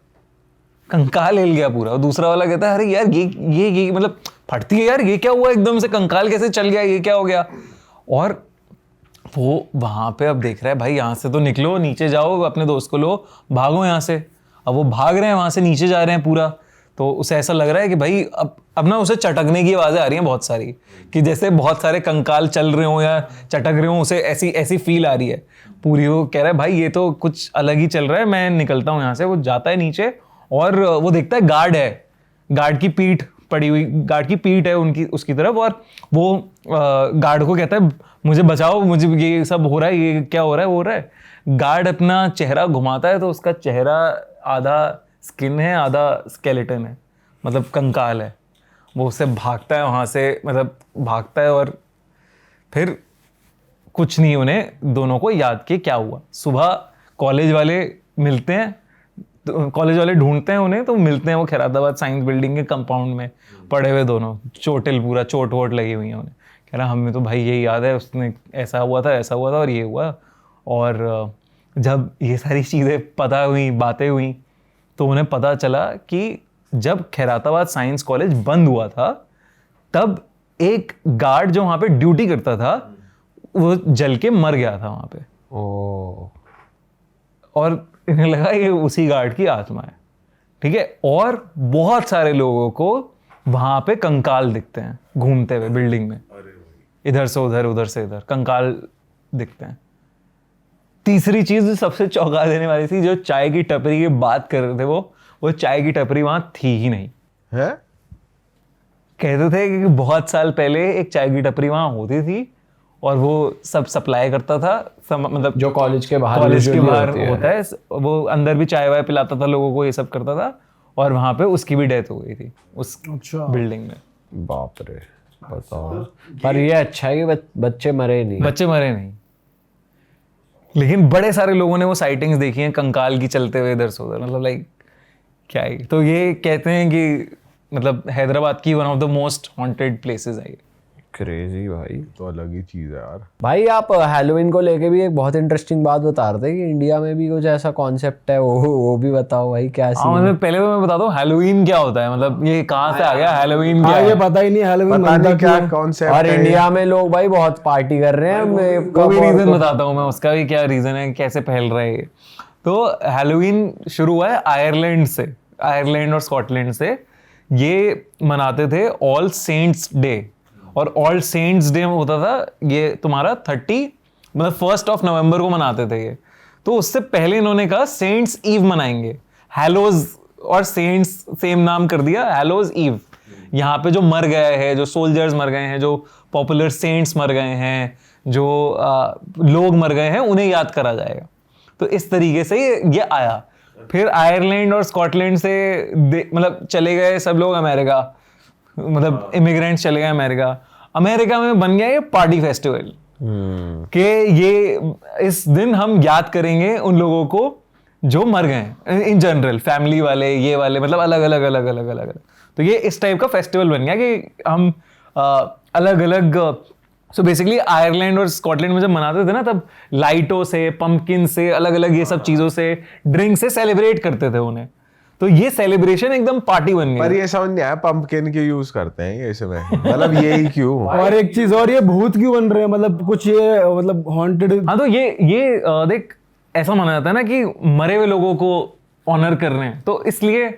कंकाल हिल गया पूरा। और दूसरा वाला कहता है अरे यार ये मतलब फटती है यार, ये क्या हुआ एकदम से, कंकाल कैसे चल गया, ये क्या हो गया? और वो वहां पे अब देख रहा है भाई यहाँ से तो निकलो, नीचे जाओ, अपने दोस्त को लो, भागो यहाँ से। अब वो भाग रहे हैं वहां से, नीचे जा रहे हैं पूरा। तो उसे ऐसा लग रहा है कि भाई अब ना उसे चटकने की आवाज़ें आ रही हैं बहुत सारी, कि जैसे बहुत सारे कंकाल चल रहे हो या चटक रहे हो, उसे ऐसी ऐसी फील आ रही है पूरी। वो कह रहा है भाई ये तो कुछ अलग ही चल रहा है, मैं निकलता हूँ यहाँ से। वो जाता है नीचे और वो देखता है गार्ड है, गार्ड की पीठ पड़ी हुई, गार्ड की पीठ है उनकी उसकी तरफ, और वो गार्ड को कहता है मुझे बचाओ, मुझे ये सब हो रहा है, ये क्या हो रहा है, वो हो रहा है। गार्ड अपना चेहरा घुमाता है तो उसका चेहरा आधा स्किन है आधा स्केलेटन है, मतलब कंकाल है। वो उससे भागता है वहाँ से, मतलब भागता है, और फिर कुछ नहीं उन्हें दोनों को याद कि क्या हुआ। सुबह कॉलेज वाले मिलते हैं, तो कॉलेज वाले ढूंढते हैं उन्हें, तो मिलते हैं वो खैराताबाद साइंस बिल्डिंग के कंपाउंड में पड़े हुए दोनों, चोटिल पूरा चोट वोट लगी हुई है उन्हें। कह रहा हमें तो भाई यही याद है, उसने ऐसा हुआ था ऐसा हुआ था और ये हुआ। और जब ये सारी चीज़ें पता हुई, बातें हुई, तो उन्हें पता चला कि जब खैराताबाद साइंस कॉलेज बंद हुआ था तब एक गार्ड जो वहाँ पे ड्यूटी करता था वो जल के मर गया था वहाँ पे। ओ, और इन्हें लगा ये उसी गार्ड की आत्मा है, ठीक है। और बहुत सारे लोगों को वहां पे कंकाल दिखते हैं घूमते हुए बिल्डिंग में, इधर से उधर उधर से इधर कंकाल दिखते हैं। तीसरी चीज जो सबसे चौंका देने वाली थी, जो चाय की टपरी की बात कर रहे थे वो चाय की टपरी वहां थी ही नहीं है। कहते थे कि बहुत साल पहले एक चाय की टपरी वहां होती थी और वो सब सप्लाई करता था, मतलब जो कॉलेज के बाहर होता है, वो अंदर भी चाय वाय पिलाता था लोगों को, ये सब करता था। और वहां पे उसकी भी डेथ हो गई थी उस बिल्डिंग में। बाप रे, बताओ। पर ये अच्छा है कि बच्चे मरे नहीं। बच्चे मरे नहीं, लेकिन बड़े सारे लोगों ने वो साइटिंग्स देखी हैं कंकाल की चलते हुए इधर से उधर, मतलब लाइक क्या है। तो ये कहते हैं कि मतलब हैदराबाद की one of the most haunted places है ये। क्रेजी भाई, तो अलग ही चीज है यार। भाई आप हैलोवीन को लेके भी एक बहुत इंटरेस्टिंग बात बता रहे थे कि इंडिया में भी कुछ ऐसा कॉन्सेप्ट है, वो भी बताओ भाई क्या सीन। मतलब पहले तो मैं बता दूं हैलोवीन क्या होता है, मतलब ये कहाँ से आ गया हैलोवीन क्या हाँ, ये है? पता ही नहीं हैलोवीन पता नहीं क्या है। कॉन्सेप्ट और है। इंडिया में लोग भाई बहुत पार्टी कर रहे हैं। वो भी रीजन बताता हूँ मैं, उसका भी क्या रीजन है, कैसे फैल रहा है ये। तो हैलोवीन शुरू हुआ है आयरलैंड से, आयरलैंड और स्कॉटलैंड से। ये मनाते थे ऑल सेंट्स डे, और ऑल सेंट्स डे होता था ये तुम्हारा 30 मतलब 1 नवंबर को मनाते थे ये। तो उससे पहले इन्होंने कहा सेंट्स ईव मनाएंगे, हैलोज और सेंट्स सेम नाम कर दिया, हैलोज ईव। यहाँ पे जो मर गए हैं, जो सोल्जर्स मर गए हैं, जो पॉपुलर सेंट्स मर गए हैं, जो लोग मर गए हैं, उन्हें याद करा जाएगा। तो इस तरीके से ये आया। फिर आयरलैंड और स्कॉटलैंड से मतलब चले गए सब लोग अमेरिका, मतलब इमिग्रेंट्स चले गए अमेरिका। अमेरिका में बन गया ये पार्टी फेस्टिवल कि ये इस दिन हम याद करेंगे उन लोगों को जो मर गए इन जनरल, फैमिली वाले, ये वाले, मतलब अलग अलग अलग अलग अलग अलग। तो ये इस टाइप का फेस्टिवल बन गया कि हम अलग अलग सो बेसिकली आयरलैंड और स्कॉटलैंड में जब मनाते थे ना, तब लाइटों से, पंपकिन से, अलग अलग ये सब चीजों से, ड्रिंक से सेलिब्रेट करते थे उन्हें। तो ये सेलिब्रेशन एकदम पार्टी बन पर गई। ये समझ नहीं आया पंपकिन क्यों यूज करते हैं ये इसमें, मतलब ये ही क्यों? और एक चीज और, ये भूत क्यों बन रहे हैं, मतलब कुछ ये मतलब हॉन्टेड। हाँ, तो ये देख, ऐसा माना जाता है ना कि मरे हुए लोगों को ऑनर कर रहे हैं, तो इसलिए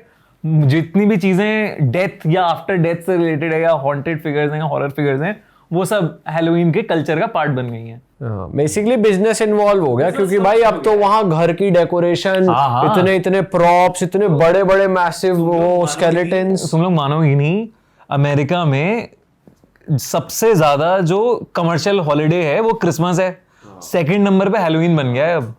जितनी भी चीजें डेथ या आफ्टर डेथ से रिलेटेड है, या हॉन्टेड फिगर्स हैं, हॉरर फिगर्स हैं, वो सब हैलोवीन के कल्चर का पार्ट बन गई हैं। बेसिकली बिजनेस इन्वॉल्व हो गया, क्योंकि भाई अब तो वहाँ घर की डेकोरेशन, हाँ। इतने इतने प्रॉप्स, इतने बड़े बड़े मैसिव वो स्केलेटन्स। तुम लोग मानोगे नहीं, अमेरिका में सबसे ज्यादा जो कमर्शियल हॉलिडे है वो क्रिसमस है, सेकंड नंबर पे हैलोवीन बन गया है अब,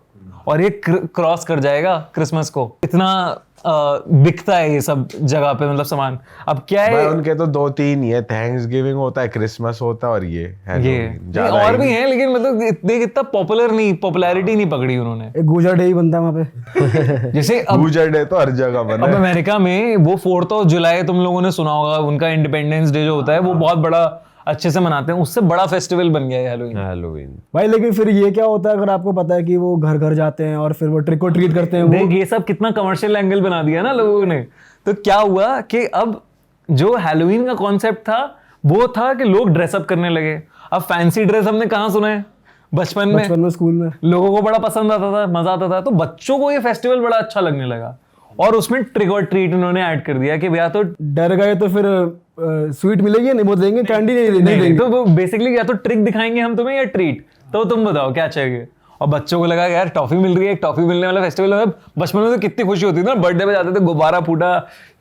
और ये क्रॉस कर जाएगा क्रिसमस को। इतना बिकता है ये सब जगह पे, मतलब सामान। अब क्या भाई है, उनके तो 2-3 ही है, थैंक्स गिविंग होता है, क्रिसमस होता है और ये ये ज्यादा और ही भी हैं, लेकिन मतलब इतना पॉपुलैरिटी नहीं पकड़ी उन्होंने। एक गुजर डे ही बनता है वहाँ पे। जैसे अब गुजर डे तो हर जगह बना अब है। अमेरिका में वो 4th ऑफ जुलाई तुम लोगों ने सुना होगा, उनका इंडिपेंडेंस डे जो होता है वो बहुत बड़ा अच्छे से मनाते हैं, उससे बड़ा फेस्टिवल बन गया है हैलोवीन। हैलोवीन भाई लेकिन फिर ये क्या होता है, अगर आपको पता है कि वो घर घर जाते हैं और फिर वो ट्रिक और ट्रीट करते हैं, वो देख, ये सब कितना कमर्शियल एंगल बना दिया ना लोगों ने। तो क्या हुआ कि अब जो हैलोवीन का कॉन्सेप्ट था वो था कि लोग ड्रेसअप करने लगे। अब फैंसी ड्रेस हमने कहाँ सुना है, बचपन में स्कूल में लोगों को बड़ा पसंद आता था, मजा आता था, तो बच्चों को ये फेस्टिवल बड़ा अच्छा लगने लगा, और उसमें ट्रिक और ट्रीट उन्होंने ऐड कर दिया कि भैया तो डर गए तो फिर स्वीट मिलेगी नहीं, वो देंगे कैंडी नहीं देंगे। तो वो बेसिकली या तो ट्रिक दिखाएंगे हम तुम्हें या ट्रीट, तो तुम बताओ क्या चाहिए। और बच्चों को लगा यार टॉफी मिल रही है, एक टॉफी मिलने वाला फेस्टिवल है। बचपन में तो कितनी खुशी होती थी ना, बर्थडे पे जाते थे, गुब्बारा फूटा,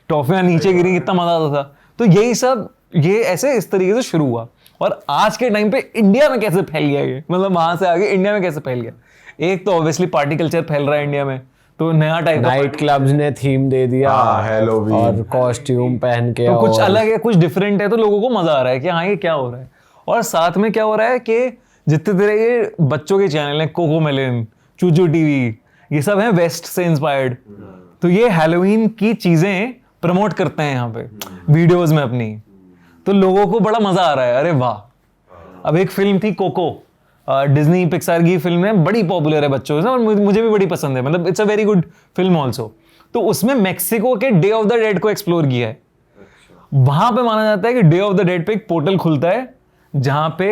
टॉफियां नीचे गिरी, कितना मजा आता था। तो यही सब ये ऐसे इस तरीके से शुरू हुआ, और आज के टाइम पे इंडिया में कैसे फैल गया ये, मतलब वहां से आगे इंडिया में कैसे फैल गया। एक तो ऑब्वियसली पार्टी कल्चर फैल रहा है इंडिया में, तो नया टाइप का नाइट क्लब्स ने थीम दे दिया, हैलोवीन और कॉस्ट्यूम पहन के, तो कुछ और अलग है, कुछ डिफरेंट है, तो लोगों को मजा आ रहा है कि हाँ ये क्या हो रहा है। और साथ में क्या हो रहा है कि जितने तरह ये बच्चों के चैनल हैं, कोको मेलन, चूचू टीवी, ये सब हैं वेस्ट से इंस्पायर्ड, तो ये हैलोवीन की चीजें प्रमोट करते हैं यहाँ पे वीडियोस में अपनी, तो लोगों को बड़ा मजा आ रहा है। अरे वाह। अब एक फिल्म थी कोको, डिज्नी पिक्सार की फिल्म है, बड़ी पॉपुलर है बच्चों से, और मुझे भी बड़ी पसंद है, मतलब it's a very good film also. तो उसमें मेक्सिको के डे ऑफ द डेड को एक्सप्लोर किया है। वहां पे माना जाता है कि डे ऑफ द डेड पे एक पोर्टल खुलता है, जहां पे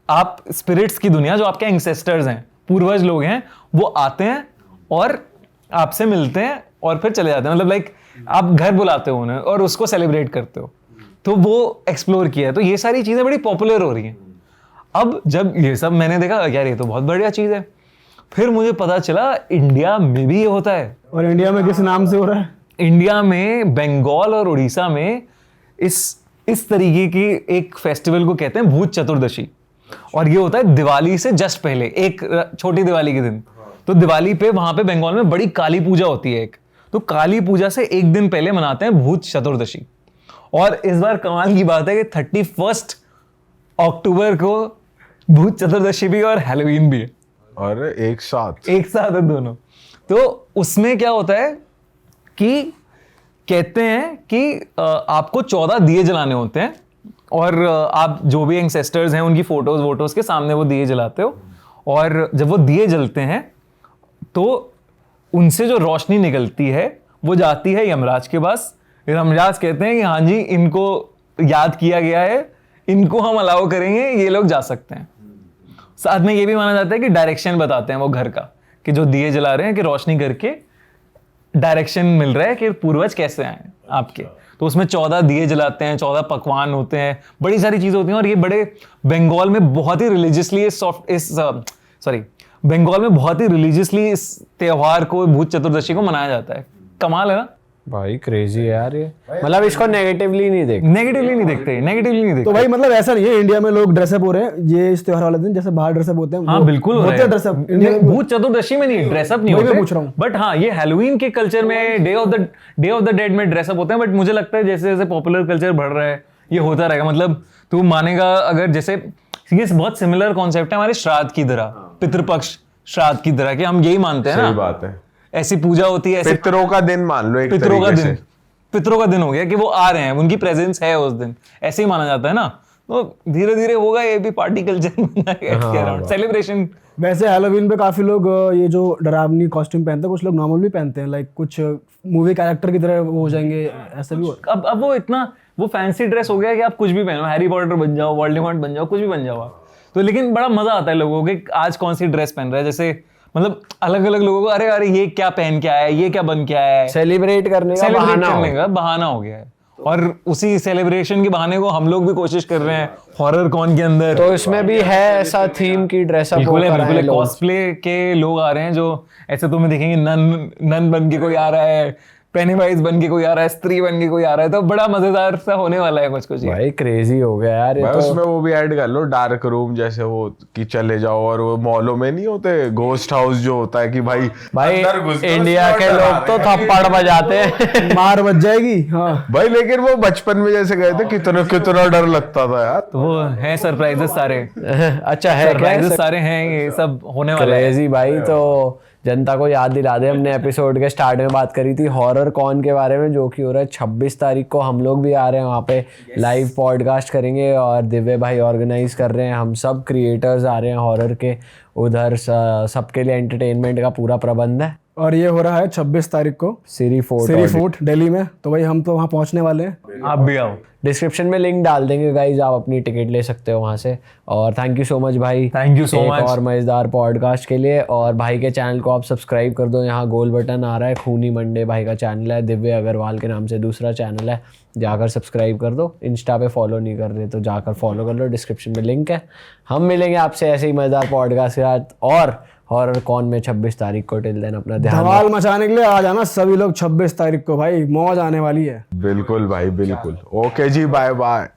आप स्पिरिट्स की दुनिया, जो आपके एंसेस्टर्स हैं, पूर्वज लोग हैं, वो आते हैं और आपसे मिलते हैं और फिर चले जाते हैं। मतलब लाइक आप घर बुलाते हो उन्हें और उसको सेलिब्रेट करते हो, तो वो एक्सप्लोर किया है। तो ये सारी चीजें बड़ी पॉपुलर हो रही हैं। अब जब ये सब मैंने देखा, यार ये तो बहुत बढ़िया चीज है, फिर मुझे पता चला इंडिया में भी ये होता है। और इंडिया में किस नाम से हो रहा है? इंडिया में बंगाल और उड़ीसा में इस तरीके की एक फेस्टिवल को कहते हैं भूत चतुर्दशी, और ये होता है दिवाली से जस्ट पहले, एक छोटी दिवाली के दिन। तो दिवाली पे वहां पे बंगाल में बड़ी काली पूजा होती है एक, तो काली पूजा से एक दिन पहले मनाते हैं भूत चतुर्दशी। और इस बार कमाल की बात है कि 31 अक्टूबर को भूत चतुर्दशी भी और हैलोवीन भी है, और एक साथ है दोनों। तो उसमें क्या होता है कि कहते हैं कि आपको 14 दिए जलाने होते हैं, और आप जो भी एंसेस्टर्स हैं उनकी फोटोज के सामने वो दिए जलाते हो, और जब वो दिए जलते हैं तो उनसे जो रोशनी निकलती है वो जाती है यमराज के पास। यमराज कहते हैं कि हाँ जी, इनको याद किया गया है, इनको हम अलाउ करेंगे, ये लोग जा सकते हैं। साथ में ये भी माना जाता है कि डायरेक्शन बताते हैं वो घर का, कि जो दिए जला रहे हैं कि रोशनी करके डायरेक्शन मिल रहा है कि पूर्वज कैसे आए आपके। तो उसमें 14 दिए जलाते हैं, 14 पकवान होते हैं, बड़ी सारी चीजें होती हैं। और ये बड़े बंगाल में बहुत ही रिलीजियसली बंगाल में बहुत ही रिलीजियसली इस त्योहार को, भूत चतुर्दशी को मनाया जाता है। कमाल है ना भाई, क्रेजी है यार ये। मतलब इसको नेगेटिवली नहीं देखते। नेगेटिवली नहीं देखते। तो भाई मतलब ऐसा नहीं है इंडिया में लोग ड्रेसअप हो रहे हैं ये इस त्योहार वाले दिन, जैसे बाहर ड्रेसअप होते हैं। हाँ बिल्कुल हो रहा है ड्रेसअप। भूत चतुर्दशी में नहीं, ड्रेसअप नहीं वही मैं होते, पूछ रहा हूँ। बट हाँ ये हैलोवीन के कल्चर में डे ऑफ द डेड में ड्रेसअप होते हैं। बट मुझे लगता है जैसे जैसे पॉपुलर कल्चर बढ़ रहा है ये होता रहेगा। मतलब तू मानेगा अगर, जैसे ये बहुत सिमिलर कॉन्सेप्ट है हमारे श्राद्ध की तरह, पितृपक्ष श्राद्ध की तरह, कि हम यही मानते हैं सही ना, बात है। ऐसी पूजा होती है, ऐसे पितरों का दिन मान लो एक पितरों का तरीके दिन, से। पितरों का दिन हो गया कि वो आ रहे हैं, उनकी प्रेजेंस है उस दिन, ऐसे ही माना जाता है ना। तो धीरे धीरे होगा ये भी पार्टी कल्चर हाँ, सेलिब्रेशन। वैसे हैलोवीन पे काफी लोग ये जो डरावनी कॉस्ट्यूम पहनते हैं, कुछ लोग नॉर्मल भी पहनते हैं, लाइक कुछ मूवी कैरेक्टर की तरह वो हो जाएंगे, ऐसा भी हो। अब वो इतना वो फैंसी ड्रेस हो गया कि आप कुछ भी पहनो, हैरी पॉटर बन जाओ, वोल्डेमॉर्ट बन जाओ, कुछ भी बन जाओ आप। तो लेकिन बड़ा मजा आता है लोगों को कि आज कौन सी ड्रेस पहन रहा है, जैसे मतलब अलग अलग लोगों को अरे अरे ये क्या पहन के आया है, ये क्या बन के आया है, सेलिब्रेट करने का बहाना हो गया है। और उसी सेलिब्रेशन के बहाने को हम लोग भी कोशिश कर रहे हैं हॉरर कॉन के अंदर। तो इसमें भी है ऐसा थीम की ड्रेसअप बिल्कुल है, बिल्कुल है। कॉस्प्ले के लोग आ रहे हैं जो ऐसे तुम्हें दिखेंगे, नन बन के कोई आ रहा है, पेनीवाइज बन के कोई आ रहा है, स्त्री बन के कोई आ रहा है, तो बड़ा मजेदार सा होने वाला है कुछ कुछ। भाई क्रेजी हो गया यार ये भाई तो। उसमें वो भी ऐड कर लो डार्क रूम जैसे, वो कि चले जाओ और वो मॉलों में नहीं होते घोस्ट हाउस जो होता है कि भाई अंदर घुस जाओ, इंडिया के डरा लोग तो रहे हैं। थप्पड़ बजाते हैं। मार बच जाएगी। हाँ भाई लेकिन वो बचपन में जैसे गए थे कितना कितना डर लगता था यार। तो वो है सरप्राइजेस सारे, अच्छा है क्या सरप्राइजेस सारे हैं, ये सब होने वाला है। क्रेजी भाई। तो जनता को याद दिला दे, हमने एपिसोड के स्टार्ट में बात करी थी हॉरर कॉन के बारे में, जो कि हो रहा है 26 तारीख को। हम लोग भी आ रहे हैं वहाँ पे, लाइव पॉडकास्ट करेंगे और दिव्य भाई ऑर्गेनाइज कर रहे हैं। हम सब क्रिएटर्स आ रहे हैं हॉरर के उधर, सबके लिए एंटरटेनमेंट का पूरा प्रबंध है। और ये हो रहा है 26 तारीख को सिरी फोर्ट दिल्ली में। तो भाई हम तो वहाँ पहुँचने वाले हैं, आप भी आओ। डिस्क्रिप्शन में लिंक डाल देंगे गाइज, आप अपनी टिकट ले सकते हो वहाँ से। और थैंक यू सो मच भाई, Thank you so एक much। और मजेदार पॉडकास्ट के लिए। और भाई के चैनल को आप सब्सक्राइब कर दो, यहाँ गोल बटन आ रहा है, खूनी मंडे भाई का चैनल है, दिव्य अग्रवाल के नाम से दूसरा चैनल है, जाकर सब्सक्राइब कर दो। इंस्टा पे फॉलो नहीं कर रहे तो जाकर फॉलो कर लो, डिस्क्रिप्शन में लिंक है। हम मिलेंगे आपसे ऐसे ही मजेदार पॉडकास्ट के साथ और हॉरर कॉन में 26 तारीख को। टिल देन अपना ध्यान धमाल मचाने के लिए आ जाना सभी लोग 26 तारीख को, भाई मौज आने वाली है। बिल्कुल भाई बिल्कुल। ओके जी, बाय बाय।